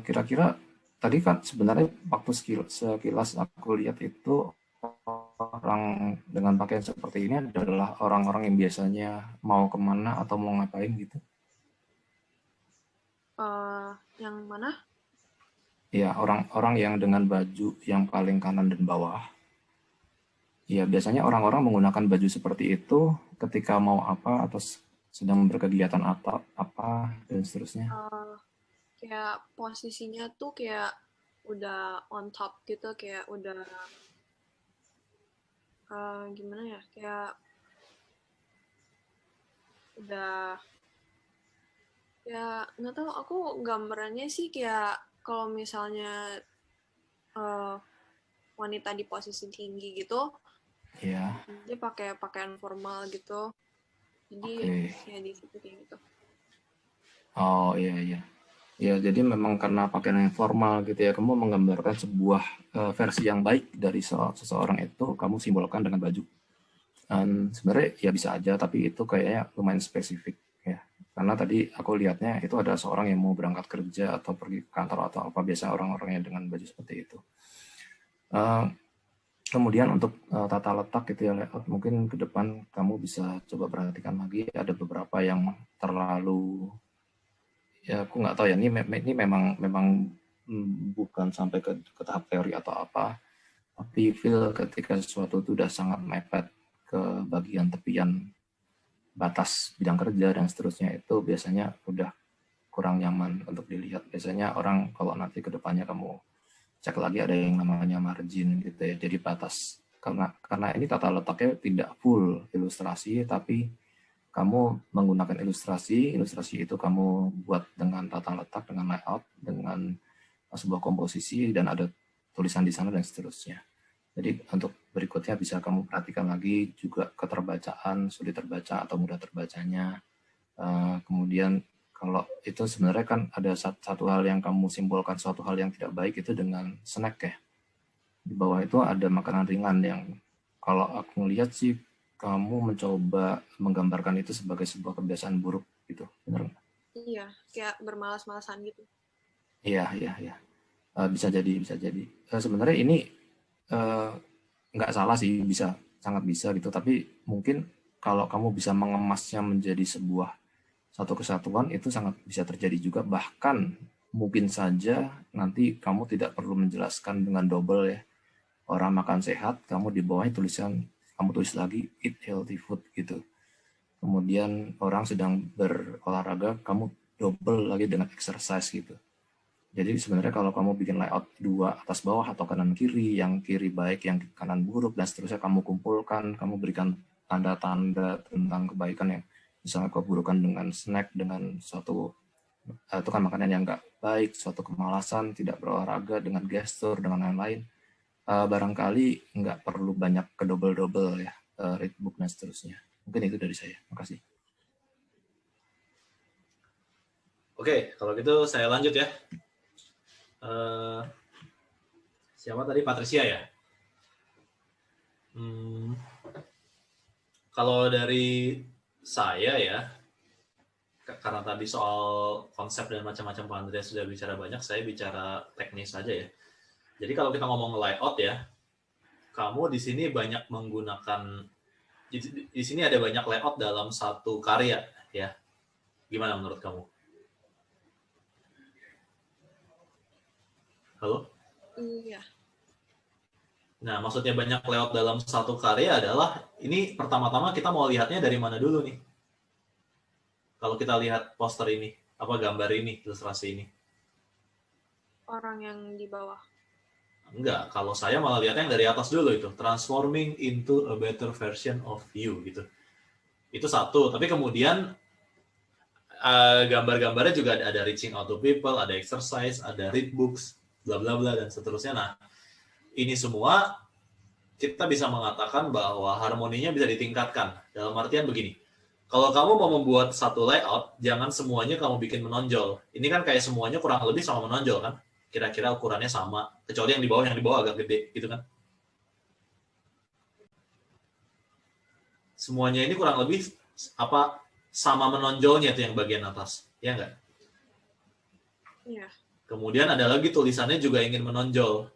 Kira-kira tadi kan sebenarnya waktu sekilas aku lihat itu orang dengan pakaian seperti ini adalah orang-orang yang biasanya mau kemana atau mau ngapain gitu. Yang mana? Ya, orang-orang yang dengan baju yang paling kanan dan bawah. Ya, biasanya orang-orang menggunakan baju seperti itu ketika mau apa atau sedang berkegiatan atau apa dan seterusnya. Kayak posisinya tuh kayak udah on top gitu, kayak udah gimana ya, kayak udah ya nggak tahu, aku gambarannya sih kayak kalau misalnya wanita di posisi tinggi gitu, ya dia pakai pakaian formal gitu, jadi ya di situ kayak gitu. Oh iya. Ya, jadi memang karena pakaian yang formal gitu ya, kamu menggambarkan sebuah versi yang baik dari seseorang itu, kamu simbolkan dengan baju. Sebenarnya ya bisa aja, tapi itu kayaknya lumayan spesifik ya. Karena tadi aku lihatnya itu ada seorang yang mau berangkat kerja atau pergi ke kantor atau apa, biasa orang-orangnya dengan baju seperti itu. Kemudian untuk tata letak gitu ya, layout, mungkin ke depan kamu bisa coba perhatikan lagi, ada beberapa yang terlalu, ya aku nggak tahu ya, ini memang bukan sampai ke tahap teori atau apa, tapi feel ketika sesuatu itu udah sangat mepet ke bagian tepian batas bidang kerja dan seterusnya, itu biasanya udah kurang nyaman untuk dilihat. Biasanya orang kalau nanti ke depannya kamu cek lagi ada yang namanya margin gitu ya, jadi batas, karena ini tata letaknya tidak full ilustrasi, tapi kamu menggunakan ilustrasi itu kamu buat dengan tata letak, dengan layout, dengan sebuah komposisi, dan ada tulisan di sana dan seterusnya. Jadi untuk berikutnya bisa kamu perhatikan lagi juga keterbacaan, sulit terbaca atau mudah terbacanya, Kemudian kalau itu sebenarnya kan ada satu hal yang kamu simpulkan, suatu hal yang tidak baik itu dengan snack ya. Di bawah itu ada makanan ringan yang kalau aku ngelihat sih kamu mencoba menggambarkan itu sebagai sebuah kebiasaan buruk gitu, benar nggak? Iya, kayak bermalas-malasan gitu. Iya. Bisa jadi. Sebenarnya ini nggak salah sih, sangat bisa gitu. Tapi mungkin kalau kamu bisa mengemasnya menjadi satu kesatuan, itu sangat bisa terjadi juga. Bahkan mungkin saja nanti kamu tidak perlu menjelaskan dengan double ya. Orang makan sehat, kamu di bawahnya kamu tulis lagi eat healthy food gitu. Kemudian orang sedang berolahraga, kamu double lagi dengan exercise gitu. Jadi sebenarnya kalau kamu bikin layout 2 atas bawah atau kanan kiri, yang kiri baik, yang kanan buruk, dan seterusnya kamu kumpulkan, kamu berikan tanda-tanda tentang kebaikan yang misalnya keburukan dengan snack, dengan suatu itu kan makanan yang nggak baik, suatu kemalasan, tidak berolahraga, dengan gestur, dengan lain-lain. Barangkali nggak perlu banyak kedouble-double ya, read book dan seterusnya. Mungkin itu dari saya. Makasih. Oke, kalau gitu saya lanjut ya. Siapa tadi? Patricia ya? Kalau dari saya ya, karena tadi soal konsep dan macam-macam Pak Andreas sudah bicara banyak, saya bicara teknis saja ya. Jadi kalau kita ngomong layout ya, kamu di sini banyak menggunakan, di sini ada banyak layout dalam satu karya ya. Gimana menurut kamu? Halo? Iya. Nah, maksudnya banyak layout dalam satu karya adalah, ini pertama-tama kita mau lihatnya dari mana dulu nih? Kalau kita lihat poster ini, apa gambar ini, ilustrasi ini? Orang yang di bawah. Enggak, kalau saya malah lihatnya yang dari atas dulu itu, transforming into a better version of you gitu. Itu satu, tapi kemudian gambar-gambarnya juga ada reaching out to people, ada exercise, ada read books, bla bla bla dan seterusnya. Nah, ini semua kita bisa mengatakan bahwa harmoninya bisa ditingkatkan. Dalam artian begini, kalau kamu mau membuat satu layout, jangan semuanya kamu bikin menonjol. Ini kan kayak semuanya kurang lebih sama menonjol kan? Kira-kira ukurannya sama, kecuali yang di bawah agak gede gitu kan? Semuanya ini kurang lebih sama menonjolnya tuh yang bagian atas, ya enggak? Iya. Kemudian ada lagi tulisannya juga ingin menonjol.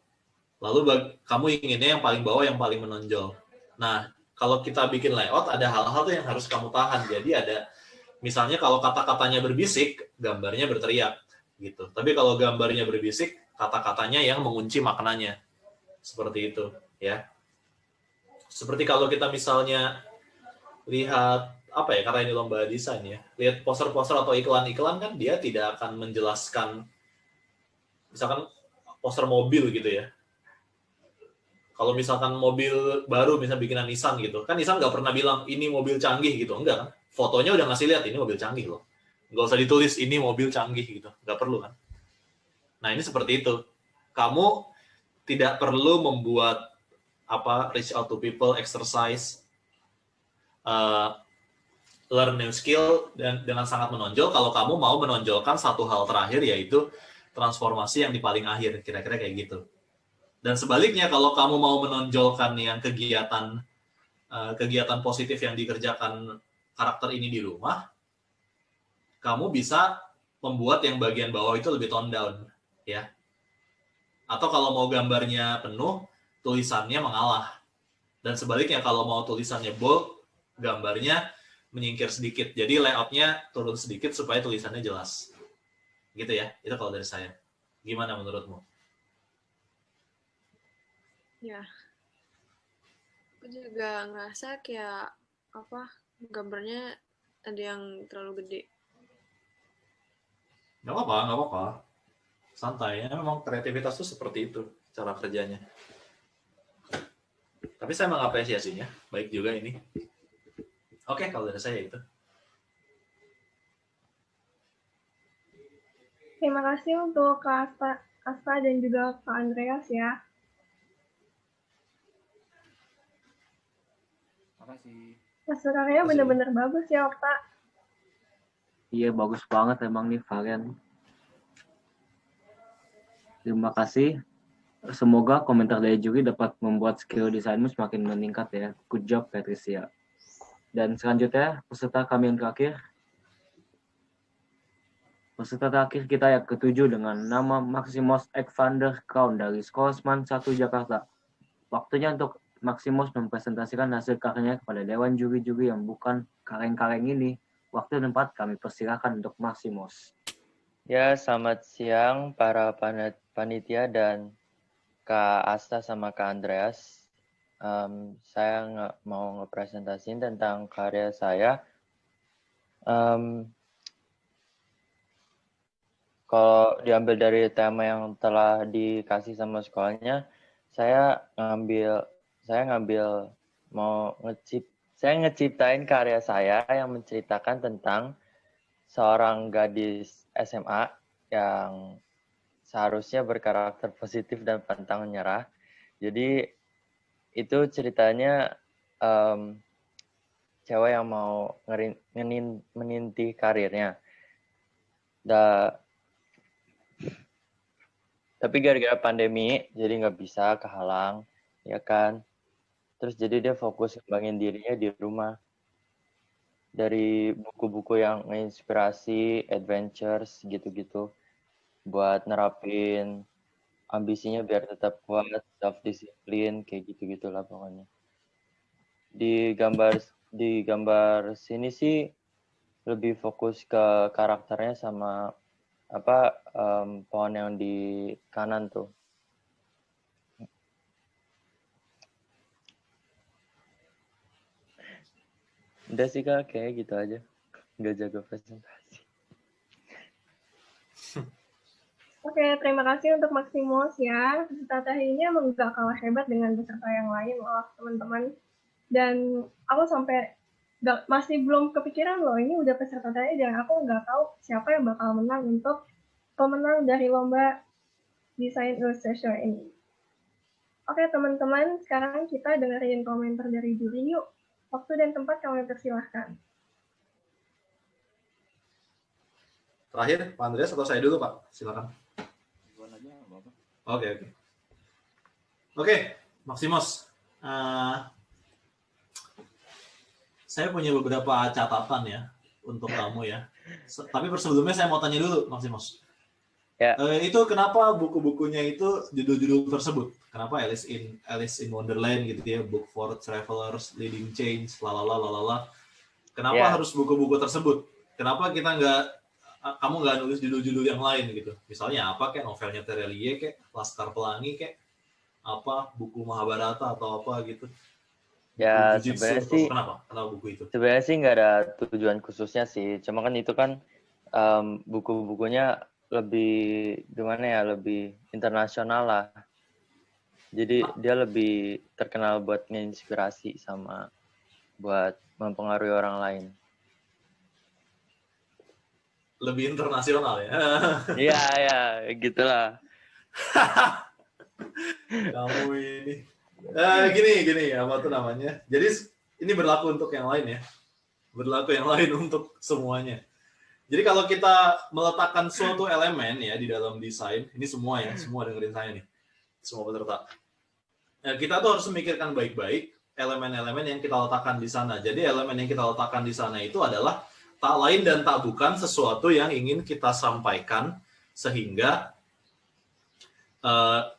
Lalu kamu inginnya yang paling bawah yang paling menonjol. Nah, kalau kita bikin layout ada hal-hal yang harus kamu tahan. Jadi ada, misalnya kalau kata-katanya berbisik, gambarnya berteriak gitu. Tapi kalau gambarnya berbisik, kata-katanya yang mengunci maknanya. Seperti itu, ya. Seperti kalau kita misalnya lihat karena ini lomba desain ya. Lihat poster-poster atau iklan-iklan kan dia tidak akan menjelaskan, misalkan poster mobil gitu ya. Kalau misalkan mobil baru, misalnya bikinan Nissan gitu, kan Nissan nggak pernah bilang ini mobil canggih gitu, enggak kan? Fotonya udah ngasih lihat ini mobil canggih loh. Nggak usah ditulis ini mobil canggih gitu, nggak perlu kan? Nah ini seperti itu. Kamu tidak perlu membuat reach out to people, exercise, learn new skill dan dengan sangat menonjol. Kalau kamu mau menonjolkan satu hal terakhir yaitu transformasi yang di paling akhir, kira-kira kayak gitu. Dan sebaliknya, kalau kamu mau menonjolkan yang kegiatan positif yang dikerjakan karakter ini di rumah, kamu bisa membuat yang bagian bawah itu lebih tone down, ya. Atau kalau mau gambarnya penuh, tulisannya mengalah. Dan sebaliknya, kalau mau tulisannya bold, gambarnya menyingkir sedikit. Jadi layoutnya turun sedikit supaya tulisannya jelas. Gitu ya, itu kalau dari saya. Gimana menurutmu? Ya, aku juga ngerasa kayak gambarnya ada yang terlalu gede. Nggak apa-apa. Santai, ya memang kreativitas itu seperti itu cara kerjanya. Tapi saya mengapresiasinya, baik juga ini. Oke, kalau dari saya itu. Terima kasih untuk Kak Asta dan juga Kak Andreas ya. Makasih. Karya benar-benar bagus ya, Okta. Iya, bagus banget emang nih varian. Terima kasih. Semoga komentar dari juri dapat membuat skill desainmu semakin meningkat ya. Good job, Patricia. Dan selanjutnya, peserta kami yang terakhir. Peserta terakhir kita yang ketujuh dengan nama Maximus Ekvander Crown dari Sekolahsman 1 Jakarta. Waktunya untuk Maximus mempresentasikan hasil karyanya kepada Dewan Juri-Juri yang bukan kaleng-kaleng ini. Waktu dan tempat kami persilakan untuk Maximus. Ya, selamat siang para panitia dan Kak Asta sama Kak Andreas. Saya mau ngepresentasiin tentang karya saya. Kalau diambil dari tema yang telah dikasih sama sekolahnya, saya ngeciptain karya saya yang menceritakan tentang seorang gadis SMA yang seharusnya berkarakter positif dan pantang menyerah. Jadi itu ceritanya cewek yang mau meniti karirnya. Tapi gara-gara pandemi, jadi nggak bisa kehalang, ya kan? Terus jadi dia fokus ngembangin dirinya di rumah. Dari buku-buku yang menginspirasi, adventures, gitu-gitu. Buat nerapin ambisinya biar tetap kuat, self-discipline, kayak gitu-gitu lah pokoknya. Di gambar sini sih lebih fokus ke karakternya sama pohon yang di kanan tuh. Udah sih Kak, kayak gitu aja. Nggak jago presentasi. Oke, terima kasih untuk Maximus ya. Peserta terakhirnya emang gak kalah hebat dengan peserta yang lain loh, teman-teman. Dan aku sampai masih belum kepikiran loh, ini udah peserta terakhir dan aku nggak tahu siapa yang bakal menang untuk pemenang dari lomba desain illustration ini. Oke teman-teman, sekarang kita dengerin komentar dari juri yuk. Waktu dan tempat kami persilahkan. Terakhir, Pak Andreas atau saya dulu, Pak? Silakan. Oke, Maximus. Saya punya beberapa catatan ya untuk kamu ya. Tapi sebelumnya saya mau tanya dulu, Maximus. Ya. Itu kenapa buku-bukunya itu judul-judul tersebut? Kenapa Alice in Wonderland gitu ya, Book for Travelers, Leading Change, lalala. Kenapa harus buku-buku tersebut? Kenapa kamu nggak nulis judul-judul yang lain gitu? Misalnya apa kayak novelnya Terelie kayak Laskar Pelangi kayak apa buku Mahabharata atau apa gitu? Ya sebenarnya sih kenapa buku itu? Sebenarnya sih nggak ada tujuan khususnya sih. Cuma kan itu kan buku-bukunya lebih gimana ya, lebih internasional lah. Jadi dia lebih terkenal buat menginspirasi sama buat mempengaruhi orang lain. Lebih internasional ya? Iya, gitulah. Kamu ini. Gini, apa tuh namanya? Jadi ini berlaku untuk yang lain ya. Berlaku yang lain untuk semuanya. Jadi kalau kita meletakkan suatu elemen ya di dalam desain, ini semua dengerin saya nih, semua peserta. Nah, kita tuh harus memikirkan baik-baik elemen-elemen yang kita letakkan di sana. Jadi elemen yang kita letakkan di sana itu adalah tak lain dan tak bukan sesuatu yang ingin kita sampaikan sehingga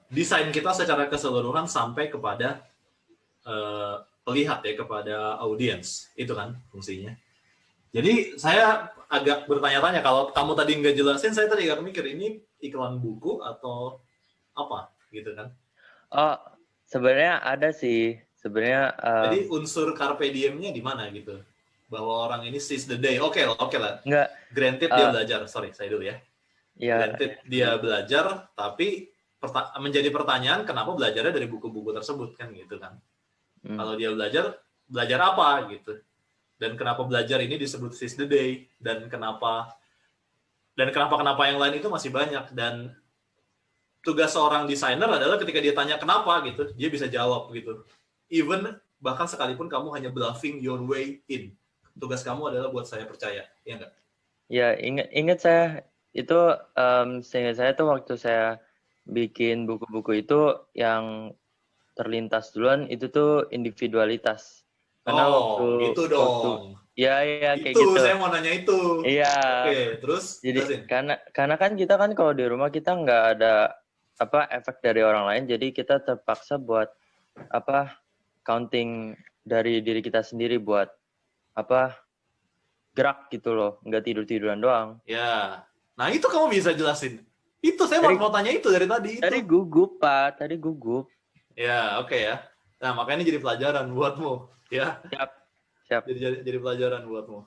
desain kita secara keseluruhan sampai kepada pelihat ya, kepada audiens. Itu kan fungsinya. Jadi saya agak bertanya-tanya, kalau kamu tadi nggak jelasin, saya tadi agak mikir ini iklan buku atau apa gitu kan? Oh, sebenarnya ada sih. Sebenarnya jadi unsur carpe diem-nya di mana gitu? Bahwa orang ini seize the day. Oke lah. Enggak. Granted dia belajar. Sorry, saya dulu ya. Iya. Granted dia belajar, tapi menjadi pertanyaan kenapa belajarnya dari buku-buku tersebut kan gitu kan? Kalau dia belajar apa gitu? Dan kenapa belajar ini disebut seize the day? Dan kenapa yang lain itu masih banyak? Dan tugas seorang desainer adalah ketika dia tanya kenapa gitu, dia bisa jawab gitu. Even bahkan sekalipun kamu hanya bluffing your way in, tugas kamu adalah buat saya percaya, ya enggak? Ya, ingat saya itu seingat saya tuh waktu saya bikin buku-buku itu yang terlintas duluan itu tuh individualitas. Karena Oh, gitu dong. ya kayak Itu gitu. saya mau nanya itu. Iya. Oke, terus Jadi jelasin. karena kan kita kan kalau di rumah kita nggak ada efek dari orang lain, jadi kita terpaksa buat counting dari diri kita sendiri buat gerak gitu loh, nggak tiduran doang. Ya. Nah, itu kamu bisa jelasin. Itu saya mau tanya itu dari tadi. Tadi gugup, Pak. Tadi gugup. Ya, oke ya. Nah, makanya ini jadi pelajaran buatmu. Ya. Siap. Jadi pelajaran buatmu.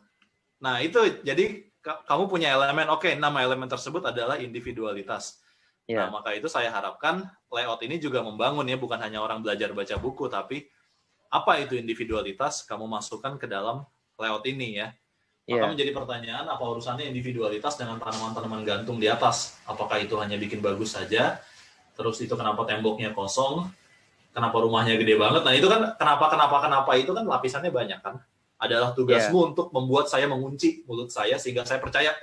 Nah, itu jadi kamu punya elemen, nama elemen tersebut adalah individualitas. Ya. Nah, maka itu saya harapkan layout ini juga membangun ya, bukan hanya orang belajar baca buku, tapi apa itu individualitas kamu masukkan ke dalam layout ini ya. Maka menjadi pertanyaan, apa urusannya individualitas dengan tanaman-tanaman gantung di atas? Apakah itu hanya bikin bagus saja? Terus itu kenapa temboknya kosong? Kenapa rumahnya gede banget? Nah, itu kan kenapa itu kan lapisannya banyak kan? Adalah tugasmu untuk membuat saya mengunci mulut saya sehingga saya percaya,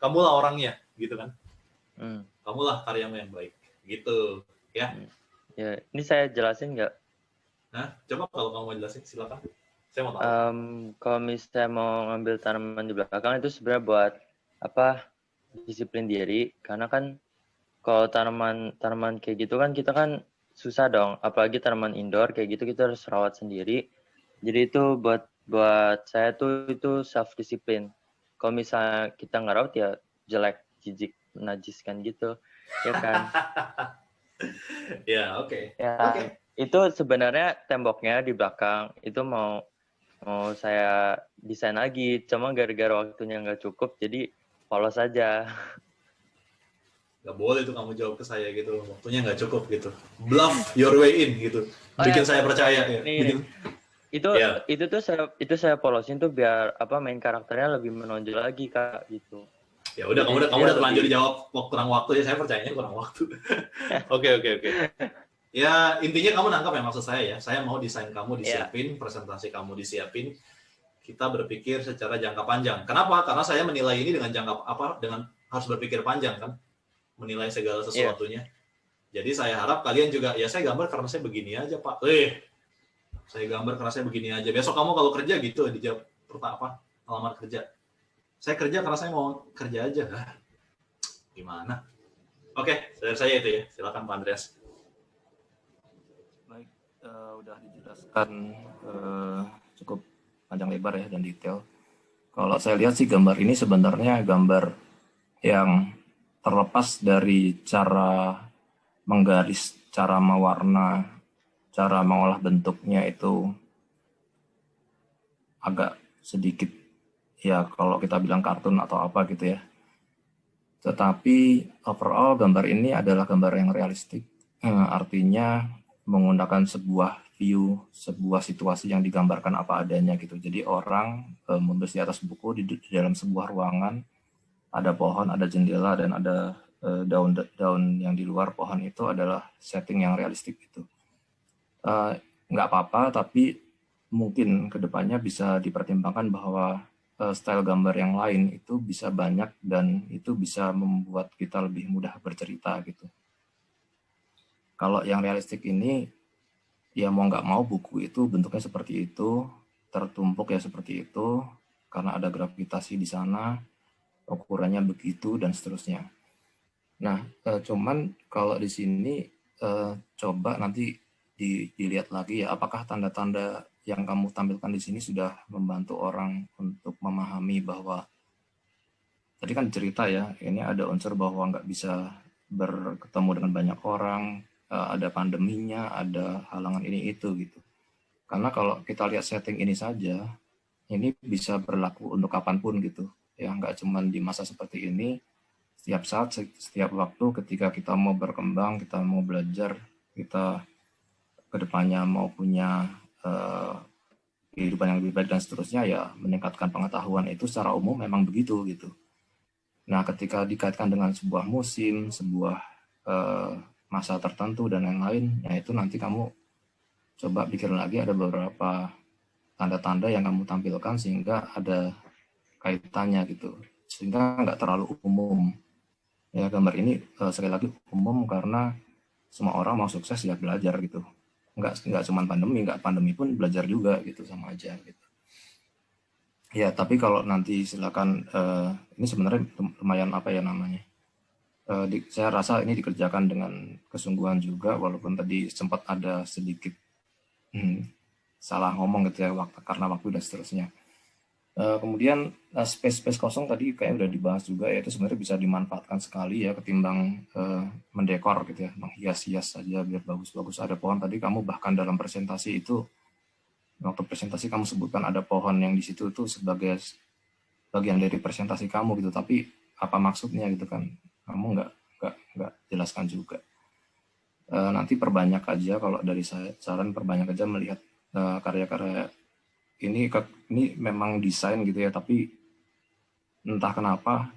kamulah orangnya, gitu kan? Kamulah karyamu yang baik, gitu ya. Ya, ini saya jelasin nggak? Nah, coba kalau kamu mau jelasin, silakan. Saya mau tahu. Kalau misalnya mau ngambil tanaman di belakang itu sebenarnya buat disiplin diri, karena kan kalau tanaman kayak gitu kan kita kan susah dong, apalagi tanaman indoor kayak gitu kita harus rawat sendiri. Jadi itu buat saya tuh itu self disiplin. Kalau misalnya kita nggak rawat ya jelek, jijik, menajiskan gitu, ya kan? Ya, oke. Ya, itu sebenarnya temboknya di belakang itu mau saya desain lagi, cuma gara-gara waktunya nggak cukup, jadi polos aja. Gak boleh tuh kamu jawab ke saya gitu, waktunya nggak cukup gitu. Bluff your way in gitu, bikin saya percaya ya. Itu saya polosin tuh biar main karakternya lebih menonjol lagi Kak gitu. Ya udah, kamu udah terlanjur dijawab kurang waktu ya, saya percayanya kurang waktu. Oke. Ya, intinya kamu nangkap ya maksud saya ya. Saya mau desain kamu disiapin, presentasi kamu disiapin. Kita berpikir secara jangka panjang. Kenapa? Karena saya menilai ini dengan dengan harus berpikir panjang kan. Menilai segala sesuatunya. Jadi saya harap kalian juga, ya saya gambar karena saya begini aja, Pak. Saya gambar karena saya begini aja. Besok kamu kalau kerja gitu dijawab lamar kerja. Saya kerja karena saya mau kerja aja. Gimana? Oke, dari saya itu ya. Silakan Pak Andreas. Udah dijelaskan cukup panjang lebar ya dan detail. Kalau saya lihat sih gambar ini sebenarnya gambar yang terlepas dari cara menggaris, cara mewarna, cara mengolah bentuknya itu agak sedikit ya kalau kita bilang kartun atau apa gitu ya. Tetapi overall gambar ini adalah gambar yang realistik, artinya menggunakan sebuah view, sebuah situasi yang digambarkan apa adanya gitu. Jadi orang menulis di atas buku di dalam sebuah ruangan, ada pohon, ada jendela, dan ada daun-daun yang di luar pohon itu adalah setting yang realistik gitu. Nggak apa-apa, tapi mungkin kedepannya bisa dipertimbangkan bahwa style gambar yang lain itu bisa banyak dan itu bisa membuat kita lebih mudah bercerita gitu. Kalau yang realistik ini, ya mau nggak mau buku itu bentuknya seperti itu, tertumpuk ya seperti itu, karena ada gravitasi di sana, ukurannya begitu, dan seterusnya. Nah, cuman kalau di sini coba nanti dilihat lagi ya, apakah tanda-tanda yang kamu tampilkan di sini sudah membantu orang untuk memahami bahwa, tadi kan cerita ya, ini ada unsur bahwa nggak bisa bertemu dengan banyak orang, ada pandeminya, ada halangan ini itu gitu. Karena kalau kita lihat setting ini saja, ini bisa berlaku untuk kapanpun gitu. Ya nggak cuma di masa seperti ini, setiap saat, setiap waktu ketika kita mau berkembang, kita mau belajar, kita kedepannya mau punya kehidupan yang lebih baik dan seterusnya, ya meningkatkan pengetahuan itu secara umum memang begitu gitu. Nah ketika dikaitkan dengan sebuah musim, sebuah masa tertentu dan lain-lain, ya itu nanti kamu coba pikir lagi, ada beberapa tanda-tanda yang kamu tampilkan sehingga ada kaitannya gitu. sehingga nggak terlalu umum. Ya, gambar ini sekali lagi umum karena semua orang mau sukses ya belajar gitu. Nggak cuma pandemi, nggak pandemi pun belajar juga gitu, sama aja gitu. Ya, tapi kalau nanti silakan, ini sebenarnya lumayan apa ya namanya, saya rasa ini dikerjakan dengan kesungguhan juga, walaupun tadi sempat ada sedikit salah ngomong gitu ya, karena waktu dan seterusnya. Kemudian space kosong tadi kayak udah dibahas juga ya, itu sebenarnya bisa dimanfaatkan sekali ya ketimbang mendekor gitu ya, menghias-hias saja biar bagus-bagus ada pohon. Tadi kamu bahkan dalam presentasi itu, waktu presentasi kamu sebutkan ada pohon yang di situ itu sebagai bagian dari presentasi kamu gitu, tapi apa maksudnya gitu kan, kamu nggak jelaskan juga. Nanti perbanyak aja, kalau dari saya saran perbanyak aja melihat karya-karya ini memang desain gitu ya, tapi entah kenapa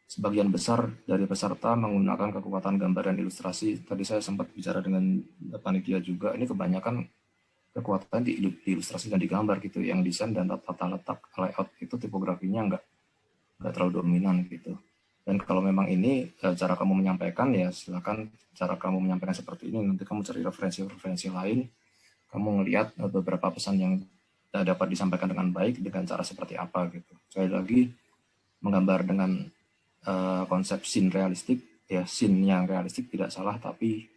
sebagian besar dari peserta menggunakan kekuatan gambar dan ilustrasi. Tadi saya sempat bicara dengan panitia juga, ini kebanyakan kekuatan di ilustrasi dan di gambar gitu, yang desain dan tata letak layout itu tipografinya nggak terlalu dominan gitu. Dan kalau memang ini cara kamu menyampaikan, ya silakan cara kamu menyampaikan seperti ini, nanti kamu cari referensi lain, kamu ngelihat beberapa pesan yang dapat disampaikan dengan baik dengan cara seperti apa gitu. Sekali lagi, menggambar dengan konsep scene realistik, ya scene yang realistik tidak salah, tapi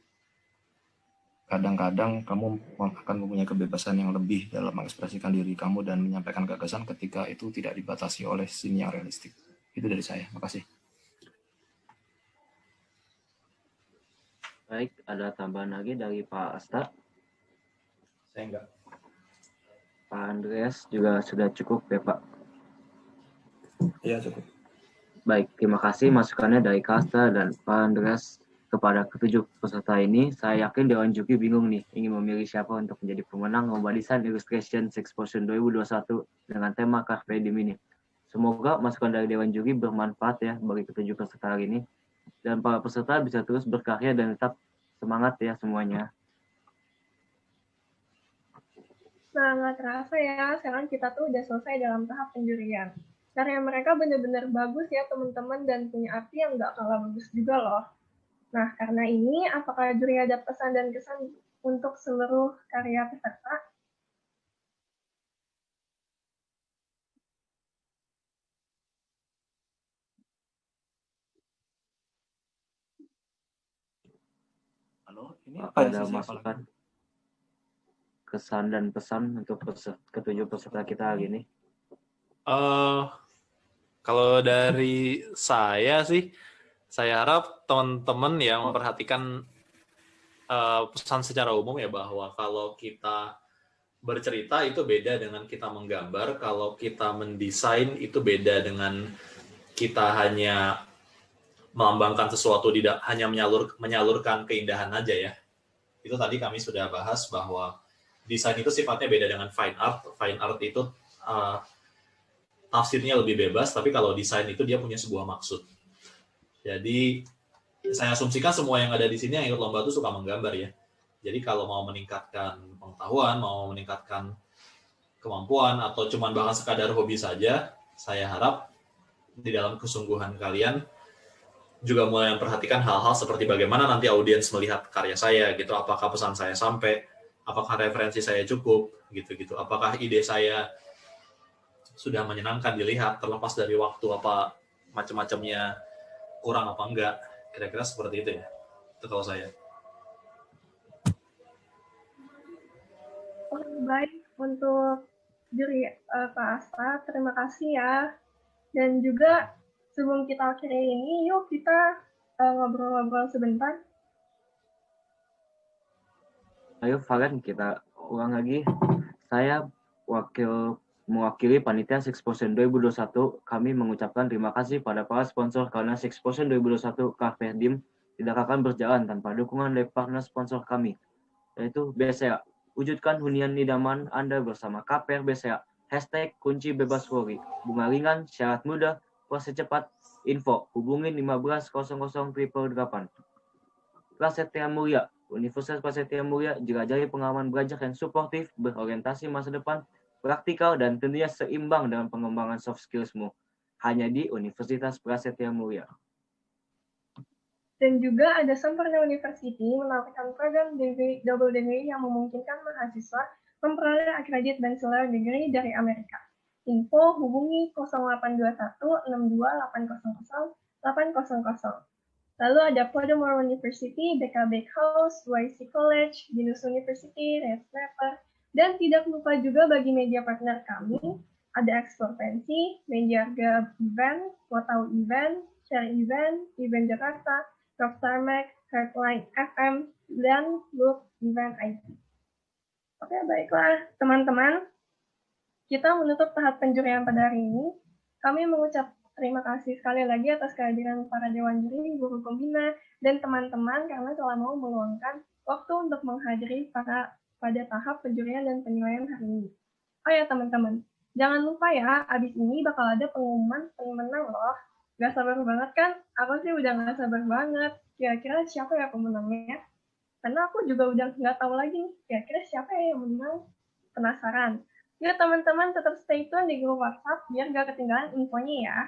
kadang-kadang kamu akan mempunyai kebebasan yang lebih dalam mengekspresikan diri kamu dan menyampaikan gagasan ketika itu tidak dibatasi oleh scene yang realistik. Itu dari saya. Makasih. Baik, ada tambahan lagi dari Pak Asta? Saya enggak. Pak Andreas juga sudah cukup ya Pak? Iya, cukup. Baik, terima kasih masukannya dari Kasta dan Pak Andreas. Kepada ketujuh peserta ini, saya yakin Dewan Juri bingung nih, ingin memilih siapa untuk menjadi pemenang Lomba Desain Illustration Sexposition 2021 dengan tema Carpe Diem ini. Semoga masukan dari Dewan Juri bermanfaat ya bagi ketujuh peserta hari ini. Dan para peserta bisa terus berkarya dan tetap semangat ya semuanya. Nah, nggak terasa ya, sekarang kita tuh udah selesai dalam tahap penjurian. Karya mereka benar-benar bagus ya teman-teman, dan punya arti yang nggak kalah bagus juga loh. Nah, karena ini, apakah juri ada pesan dan kesan untuk seluruh karya peserta? Halo, ini apa ada masukan, kesan dan pesan untuk ketujuh peserta kita hari ini? Kalau dari saya sih, saya harap teman-teman yang memperhatikan pesan secara umum ya, bahwa kalau kita bercerita itu beda dengan kita menggambar, kalau kita mendesain itu beda dengan kita hanya melambangkan sesuatu, tidak hanya menyalurkan keindahan aja ya. Itu tadi kami sudah bahas bahwa desain itu sifatnya beda dengan fine art. Fine art itu tafsirnya lebih bebas, tapi kalau desain itu dia punya sebuah maksud. Jadi saya asumsikan semua yang ada di sini yang ikut lomba itu suka menggambar ya. Jadi kalau mau meningkatkan pengetahuan, mau meningkatkan kemampuan, atau cuma bahkan sekadar hobi saja, saya harap di dalam kesungguhan kalian juga mulai memperhatikan hal-hal seperti bagaimana nanti audiens melihat karya saya gitu. Apakah pesan saya sampai, apakah referensi saya cukup, gitu-gitu. Apakah ide saya sudah menyenangkan dilihat, terlepas dari waktu apa macam-macamnya kurang apa enggak. Kira-kira seperti itu ya. Itu kalau saya. Baik, untuk juri Pak Asta, terima kasih ya. Dan juga sebelum kita akhiri ini, yuk kita ngobrol-ngobrol sebentar. Ayo Valen, kita ulang lagi. Saya mewakili panitia Sexposition 2021, kami mengucapkan terima kasih pada para sponsor karena Sexposition 2021 Carpe Diem tidak akan berjalan tanpa dukungan dari partner sponsor kami, yaitu BCA. Wujudkan hunian idaman Anda bersama KPR BCA. Hashtag kunci bebas worry. Bunga ringan, syarat mudah, proses cepat. Info, hubungin 1500 888. Prasetya Mulia, Universitas Prasetya Mulia, jelajahi pengalaman belajar yang suportif, berorientasi masa depan, praktikal, dan tentunya seimbang dengan pengembangan soft skills-mu. hanya di Universitas Prasetya Mulia. Dan juga ada Sempurna University menawarkan program double degree yang memungkinkan mahasiswa memperoleh accredited bachelor degree dari Amerika. Info hubungi 0821 62 800 800. Lalu ada Podomoro University, BKB House, YC College, Binus University, Red Snapper, dan tidak lupa juga bagi media partner kami, ada Explore Pensi, Media Gab Event, Motau Event, Share Event, Event Jakarta, Rockstar Max, Heartline FM, dan Loop Event IT. Oke, baiklah teman-teman. Kita menutup tahap penjurian pada hari ini. Kami mengucap terima kasih sekali lagi atas kehadiran para dewan juri, guru pembina, dan teman-teman karena telah mau meluangkan waktu untuk menghadiri pada tahap penjurian dan penilaian hari ini. Oh ya teman-teman, jangan lupa ya, abis ini bakal ada pengumuman pemenang loh. Gak sabar banget kan? Aku sih udah gak sabar banget. Kira-kira siapa ya pemenangnya? Karena aku juga udah nggak tahu lagi nih, kira-kira siapa ya yang menang? Penasaran? Yuk teman-teman tetap stay tune di grup WhatsApp biar gak ketinggalan infonya ya.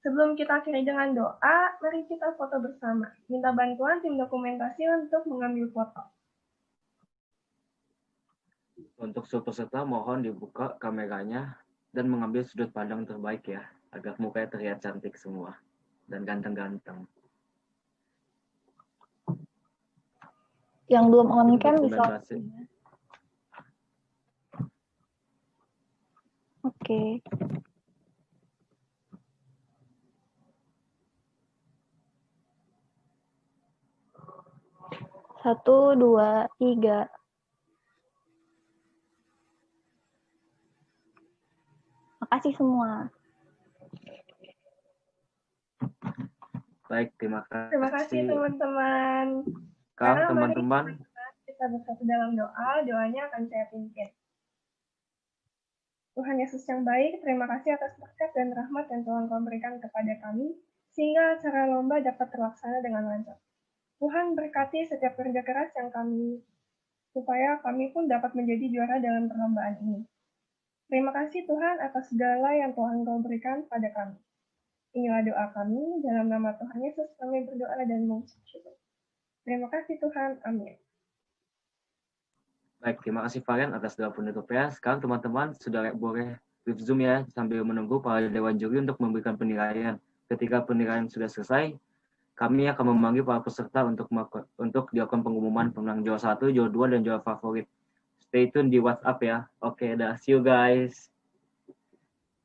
Sebelum kita akhiri dengan doa, mari kita foto bersama. Minta bantuan tim dokumentasi untuk mengambil foto. Untuk seluruh peserta mohon dibuka kameranya dan mengambil sudut pandang terbaik ya, agar mukanya terlihat cantik semua dan ganteng-ganteng. Yang belum on cam bisa. Oke. Satu, dua, tiga. Makasih semua. Baik, terima kasih. Terima kasih teman-teman. Sekarang teman-teman kita bersatu dalam doa, doanya akan saya pimpin. Tuhan Yesus yang baik, terima kasih atas berkat dan rahmat yang Tuhan Kau berikan kepada kami, sehingga acara lomba dapat terlaksana dengan lancar. Tuhan berkati setiap kerja keras yang kami, supaya kami pun dapat menjadi juara dalam perlombaan ini. Terima kasih Tuhan atas segala yang Tuhan Kau berikan pada kami. Inilah doa kami, dalam nama Tuhan Yesus kami berdoa dan mengucap syukur. Terima kasih Tuhan, amin. Baik, terima kasih Valen atas doa penutupnya. Sekarang teman-teman sudah boleh live Zoom ya, sambil menunggu para dewan juri untuk memberikan penilaian. Ketika penilaian sudah selesai, kami akan memanggil para peserta untuk dilakukan pengumuman pemenang juara 1, juara 2, dan juara favorit. Stay tune di WhatsApp ya. Oke, dah. See you guys.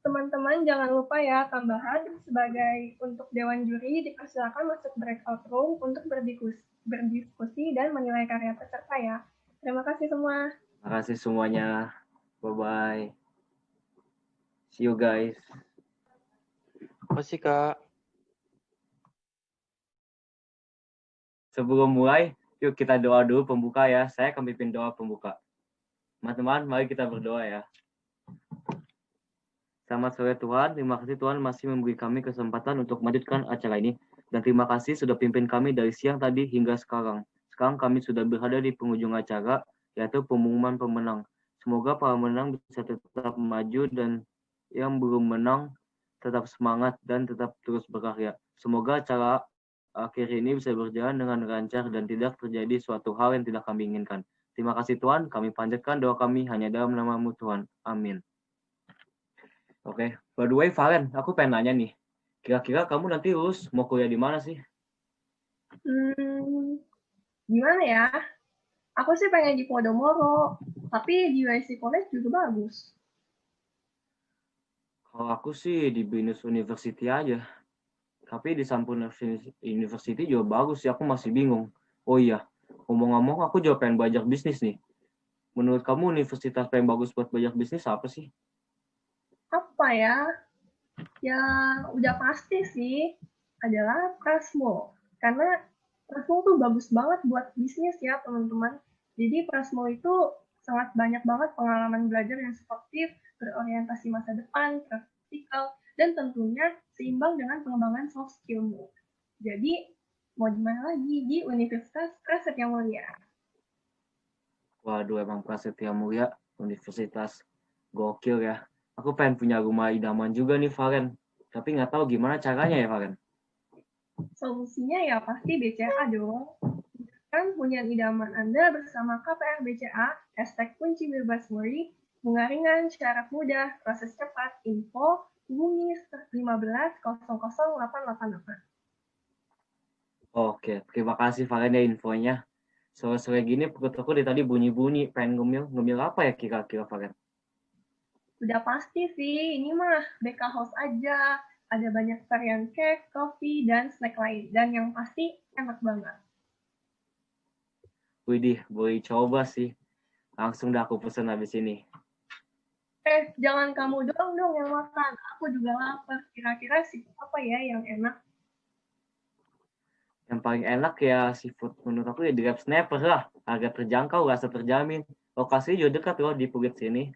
Teman-teman jangan lupa ya, tambahan sebagai untuk dewan juri dipersilakan masuk breakout room untuk berdiskusi dan menilai karya peserta ya. Terima kasih semua. Terima kasih semuanya. Bye-bye. See you guys. Makasih Kak. Sebelum mulai, yuk kita doa dulu pembuka ya. Saya akan pimpin doa pembuka. Teman-teman, mari kita berdoa ya. Selamat sore Tuhan, terima kasih Tuhan masih memberi kami kesempatan untuk melanjutkan acara ini. Dan terima kasih sudah pimpin kami dari siang tadi hingga sekarang. Sekarang kami sudah berada di penghujung acara, yaitu pengumuman pemenang. Semoga para pemenang bisa tetap maju dan yang belum menang tetap semangat dan tetap terus berkarya. Semoga acara akhir ini bisa berjalan dengan lancar dan tidak terjadi suatu hal yang tidak kami inginkan. Terima kasih Tuhan, kami panjatkan doa kami hanya dalam nama-Mu Tuhan. Amin. Oke, by the way Valen, aku pengen nanya nih. Kira-kira kamu nanti lulus mau kuliah di mana sih? Gimana ya? Aku sih pengen di Podomoro, tapi di YC College juga bagus. Kalau aku sih di Binus University aja. Tapi di Sempurna University juga bagus sih, aku masih bingung. Oh iya, ngomong-ngomong aku juga pengen belajar bisnis nih. Menurut kamu universitas paling bagus buat belajar bisnis apa sih? Apa ya? Ya udah pasti sih adalah Prasmo. Karena Prasmo tuh bagus banget buat bisnis ya teman-teman. Jadi Prasmo itu sangat banyak banget pengalaman belajar yang sportif, berorientasi masa depan, praktikal, dan tentunya seimbang dengan pengembangan soft skill-mu. Jadi mau gimana lagi di Universitas Prasetya Mulia. Waduh, emang Prasetya Mulia universitas gokil ya. Aku pengen punya rumah idaman juga nih, Valen. tapi nggak tahu gimana caranya ya, Faren. Solusinya ya pasti BCA dong. Kan hunian idaman Anda bersama KPR BCA, #kunci bebas worry, bunga ringan, syarat mudah, proses cepat, info, hubungi 1500 888. Oke, terima kasih Faren ya infonya. Sore-sore gini perut aku dari tadi bunyi-bunyi, pengen ngemil. Ngemil apa ya kira-kira, Faren? Udah pasti sih, ini mah BK House aja. Ada banyak varian cake, kopi, dan snack lain. Dan yang pasti enak banget. Widih, boleh coba sih. Langsung dah aku pesen habis ini. Jangan kamu doang dong yang makan. Aku juga lapar. Kira-kira sih apa ya yang enak? Yang paling enak ya seafood menurut aku ya di Grab Snapper lah. Harga terjangkau, rasa terjamin. Lokasinya juga dekat loh di Puget sini.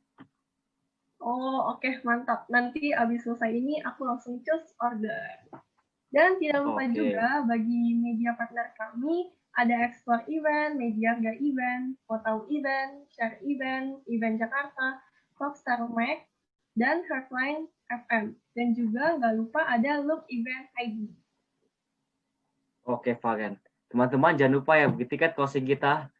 Oh, oke, mantap. Nanti abis selesai ini aku langsung choose order. Dan tidak lupa juga bagi media partner kami, ada Explore Event, Media Harga Event, Kotau Event, Share Event, Event Jakarta, Popstar Mac, dan Heartline FM. Dan juga nggak lupa ada Look Event ID. Oke, Faren. Teman-teman jangan lupa ya, beli tiket closing kita.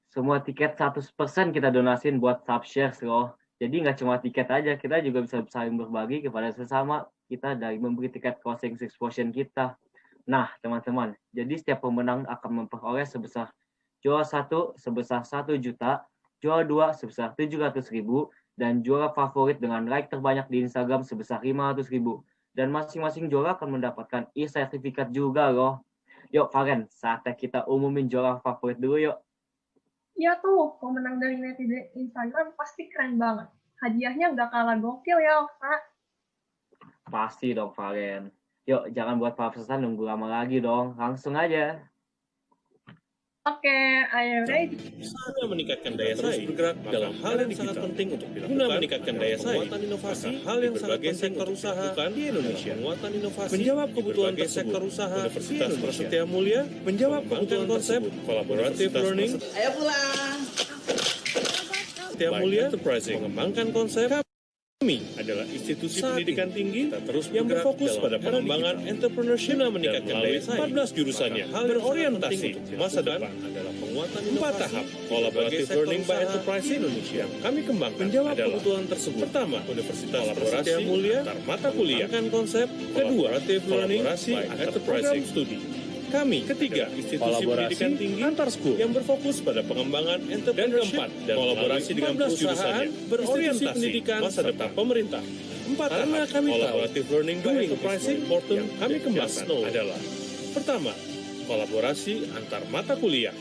Semua tiket 100% kita donasin buat Subshares loh. Jadi nggak cuma tiket aja, kita juga bisa saling berbagi kepada sesama kita dari memberi tiket closing 6% kita. Nah, teman-teman, jadi setiap pemenang akan memperoleh sebesar juara 1 sebesar 1 juta, juara 2 sebesar 700.000, dan juara favorit dengan like terbanyak di Instagram sebesar 500.000. Dan masing-masing juara akan mendapatkan e-sertifikat juga loh. Yuk, Faren, saatnya kita umumin juara favorit dulu yuk. Iya tuh, pemenang dari netizen Instagram pasti keren banget. Hadiahnya nggak kalah gokil ya, Okta. Pasti dong, Faren. Yuk, jangan buat pesan nunggu lama lagi dong. Langsung aja. Oke, ayo ready. Saatnya meningkatkan daya saing bergerak dalam hal yang sangat penting untuk dilakukan guna meningkatkan daya saing, penguatan inovasi, hal yang berbagai sektor usaha di Indonesia, penguatan inovasi, menjawab kebutuhan sektor usaha. Universitas Prasetya Mulia menjawab kebutuhan konsep collaborative learning. Ayo pulang. Prasetya Mulia Enterprising mengembangkan konsep. Kami adalah institusi pendidikan tinggi yang berfokus pada pengembangan entrepreneurship guna meningkatkan daya saing. 14 jurusannya berorientasi masa depan adalah penguatan 4 tahap collaborative learning by enterprise Indonesia yang kami kembangkan menjawab kebutuhan tersebut. Pertama, Universitas Prasetya Mulia antar mata kuliah mengembangkan konsep. Kedua, kolaborasi antar program studi. Kami, ketiga, institusi pendidikan tinggi antar school yang berfokus pada pengembangan entrepreneurship dan kolaborasi dengan perusahaan berorientasi pendidikan masa depan pemerintah. 4 karena kami collaborative learning by enterprising yang kami kembangkan adalah pertama, kolaborasi antar mata kuliah.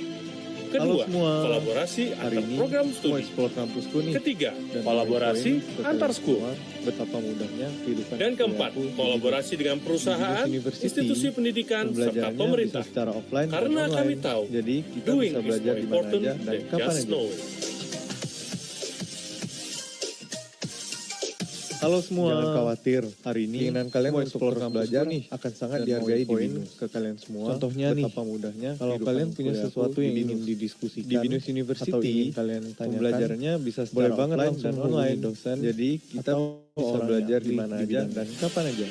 Kedua, kolaborasi antar program studi. Ketiga, kolaborasi antar school. Betapa mudahnya kehidupan. Dan keempat, kolaborasi dengan perusahaan, institusi pendidikan, serta pemerintah. Secara offline karena kami tahu, jadi kita bisa belajar di mana aja dan kapan aja. Halo semua, jangan khawatir. Hari ini keinginan kalian untuk terus belajar nih akan sangat dihargai di Binus ke kalian semua. Contohnya betapa mudahnya kalau kalian punya sesuatu yang ingin didiskusikan di Binus University atau ingin kalian tanyakan, pembelajarannya bisa secara banget langsung dan online dosen. Jadi kita bisa belajar di mana aja dan kapan aja.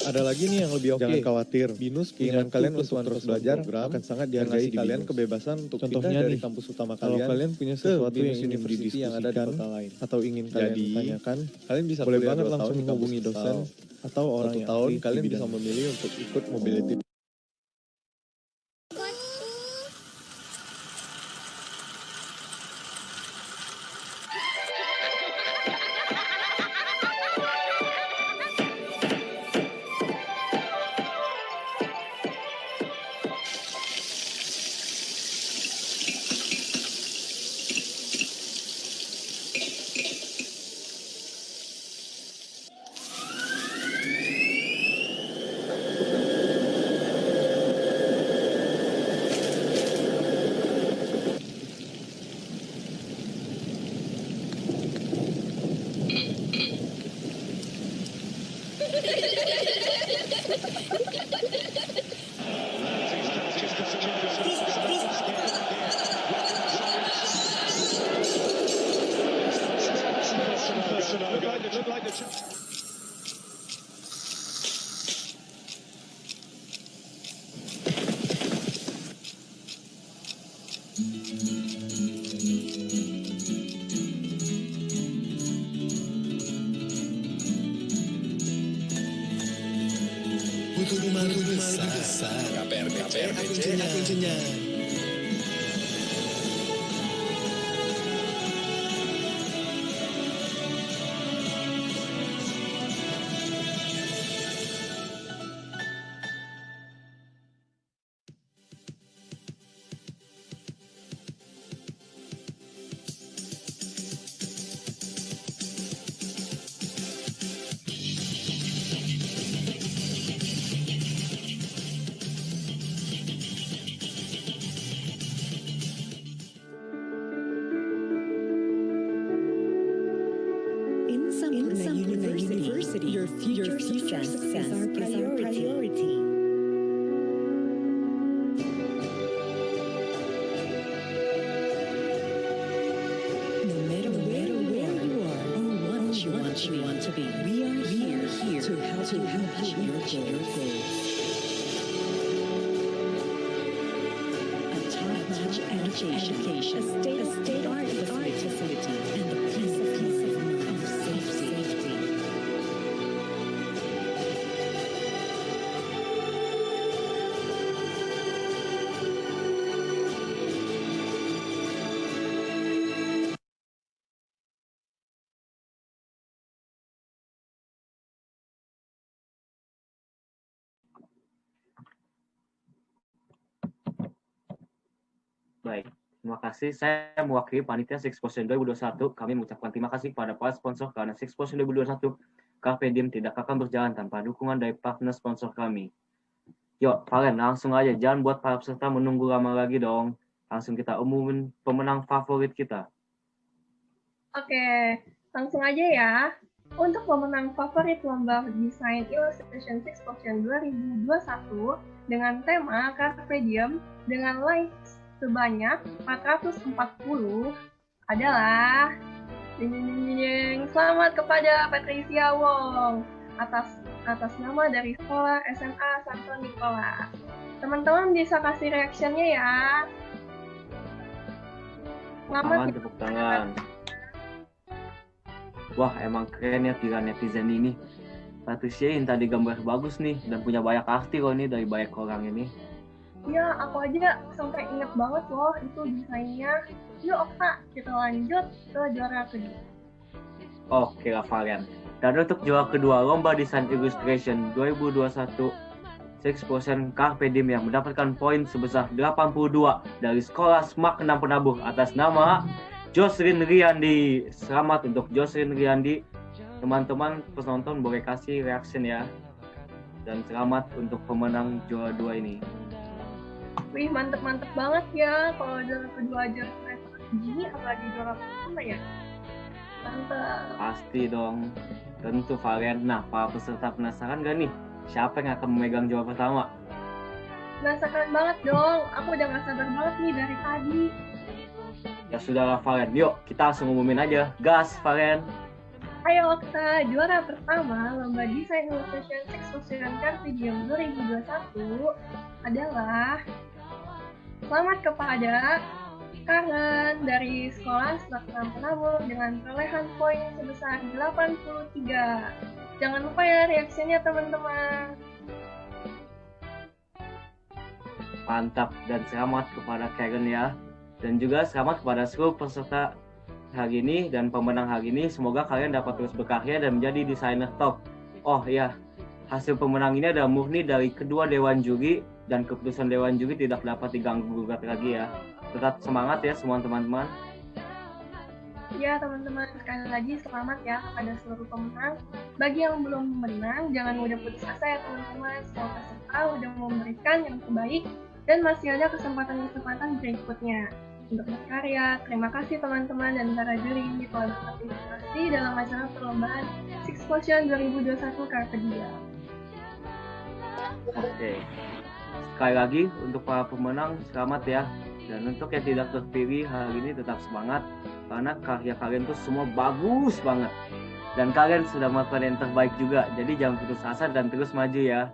Ada lagi nih yang lebih oke. Jangan khawatir. Binus keinginan kalian untuk terus belajar akan sangat dihargai di kalian kebebasan untuk pindah dari kampus utama kalian. Kalau kalian punya sesuatu yang ingin didiskusikan yang ada di kota lain atau ingin kalian tanyakan, kalian bisa boleh banget langsung menghubungi dosen atau orang yang ahli. Kalian bisa memilih untuk ikut mobility. Butuh rumah lebih besar. KPRBC kuncinya. In Sampurna University, your future success is our priority. No matter where you are or what you want to be, we are here to help you achieve your goals. A top-notch education, a state-of-the-art facility, and the peace of mind of safety. Baik, terima kasih. Saya mewakili Panitia Sexposition 2021. Kami mengucapkan terima kasih kepada para sponsor karena Sexposition 2021 Carpe Diem tidak akan berjalan tanpa dukungan dari partner sponsor kami. Yuk, Valen, langsung aja. Jangan buat para peserta menunggu lama lagi dong. Langsung kita umumin pemenang favorit kita. Oke, langsung aja ya. Untuk pemenang favorit lomba desain illustration Sexposition 2021 dengan tema Carpe Diem dengan likes sebanyak 440 adalah selamat kepada Patricia Wong atas nama dari sekolah SMA Santo Nicola. Teman-teman bisa kasih reaction-nya ya. Selamat. Tepuk tangan. Wah, emang keren ya tiga netizen ini. Patricia yang tadi gambar bagus nih dan punya banyak arti loh nih dari banyak orang ini. Ya, aku aja sampai inget banget loh itu desainnya. Yuk Okta, kita lanjut ke juara kedua. Oke lah Valen. Dan untuk juara kedua lomba desain illustration 2021 Sexposition Carpe Diem yang mendapatkan poin sebesar 82 dari sekolah SMAK 6 Penabur atas nama Jocelyn Riyandi. Selamat untuk Jocelyn Riyandi. Teman-teman penonton boleh kasih reaction ya. Dan selamat untuk pemenang juara 2 ini. Wih, mantep banget ya kalau juara kedua aja gini, apalagi juara pertama ya. Mantap. Pasti dong. Tentu Valen. Nah, para peserta penasaran gak nih? Siapa yang akan memegang juara pertama? Penasaran banget dong. Aku udah gak sabar banget nih dari tadi. Ya sudah Valen. Yuk, kita langsung umumin aja. Gas, Valen. Ayo Okta, juara pertama lomba desain illustration Sexposition Carpe Diem 2021 adalah selamat kepada Karen dari sekolah SMAK 6 Penabur dengan perolehan poin sebesar 83. Jangan lupa ya reaksinya teman-teman. Mantap, dan selamat kepada Karen ya. Dan juga selamat kepada seluruh peserta hari ini dan pemenang hari ini. Semoga kalian dapat terus berkarya dan menjadi desainer top. Oh ya, hasil pemenang ini adalah murni dari kedua dewan juri dan keputusan dewan juri tidak dapat diganggu-gugat lagi ya. Tetap semangat ya semua teman-teman. Ya teman-teman, sekali lagi selamat ya kepada seluruh pemenang. Bagi yang belum menang, jangan mudah putus asa ya teman-teman. Semua peserta udah memberikan yang terbaik dan masih ada kesempatan-kesempatan berikutnya untuk berkarya. Terima kasih teman-teman dan para juri telah berpartisipasi dalam acara perlombaan Sexposition 2021 Carpe Diem. Oke. Sekali lagi untuk para pemenang selamat ya. Dan untuk yang tidak terpilih hari ini tetap semangat karena karya kalian tuh semua bagus banget. Dan kalian sudah melakukan yang terbaik juga. Jadi jangan putus asa dan terus maju ya.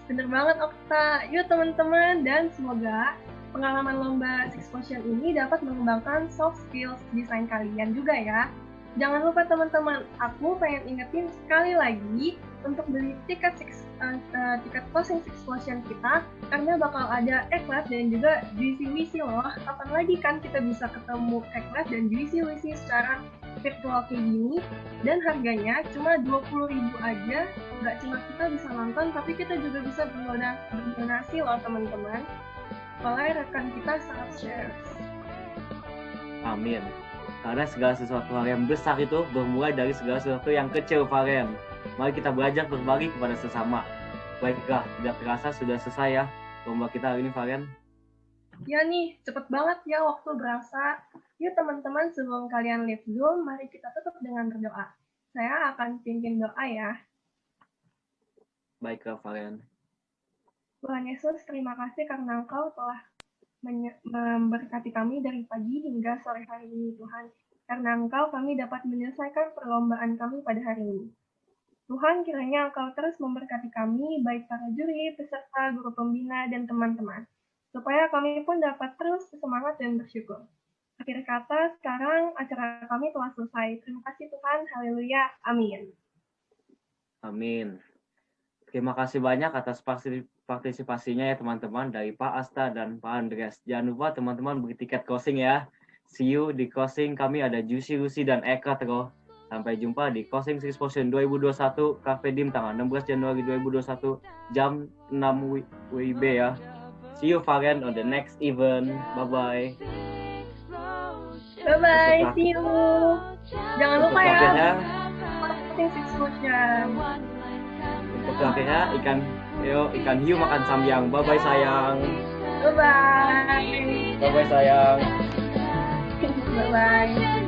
Bener banget Okta. Yuk teman-teman, dan semoga pengalaman lomba Sexposition ini dapat mengembangkan soft skills desain kalian juga ya. Jangan lupa teman-teman, aku pengen ingetin sekali lagi untuk beli tiket closing explosion kita, karena bakal ada Eklat dan juga Juicy Wisi loh. Kapan lagi kan kita bisa ketemu Eklat dan Juicy Wisi secara virtual kayak gini, dan harganya cuma 20.000 aja. Nggak cuma kita bisa nonton, tapi kita juga bisa berdonasi loh teman-teman, oleh rekan kita saat share. Amin. Karena segala sesuatu hal yang besar itu bermula dari segala sesuatu yang kecil, Varen. Mari kita belajar berbagi kepada sesama. Baiklah, tidak terasa sudah selesai ya lomba kita hari ini, Varen. Ya nih, cepet banget ya waktu berasa. Yuk teman-teman, sebelum kalian leave Zoom, mari kita tutup dengan berdoa. Saya akan pimpin doa ya. Baiklah, Varen. Tuhan Yesus, terima kasih karena Engkau telah memberkati kami dari pagi hingga sore hari ini, Tuhan. Karena Engkau, kami dapat menyelesaikan perlombaan kami pada hari ini. Tuhan, kiranya Engkau terus memberkati kami, baik para juri, peserta, guru pembina, dan teman-teman, supaya kami pun dapat terus semangat dan bersyukur. Akhir kata, sekarang acara kami telah selesai. Terima kasih Tuhan, haleluya, amin. Amin. Terima kasih banyak atas partisipasinya ya teman-teman dari Pak Asta dan Pak Andreas. Jangan lupa teman-teman beli tiket closing ya. See you di closing kami ada Juicy Lucy dan Eka Tero. Sampai jumpa di Closing Explosion 2021 Cafe Dim tanggal 16 Januari 2021 jam 6 WIB ya. See you Varen on the next event. Bye-bye. Bye-bye, see you. Jangan lupa ya. Closing Explosion. Untuk terakhirnya ikan hiu makan samyang. Bye-bye sayang. Bye-bye. Bye-bye sayang. Bye-bye.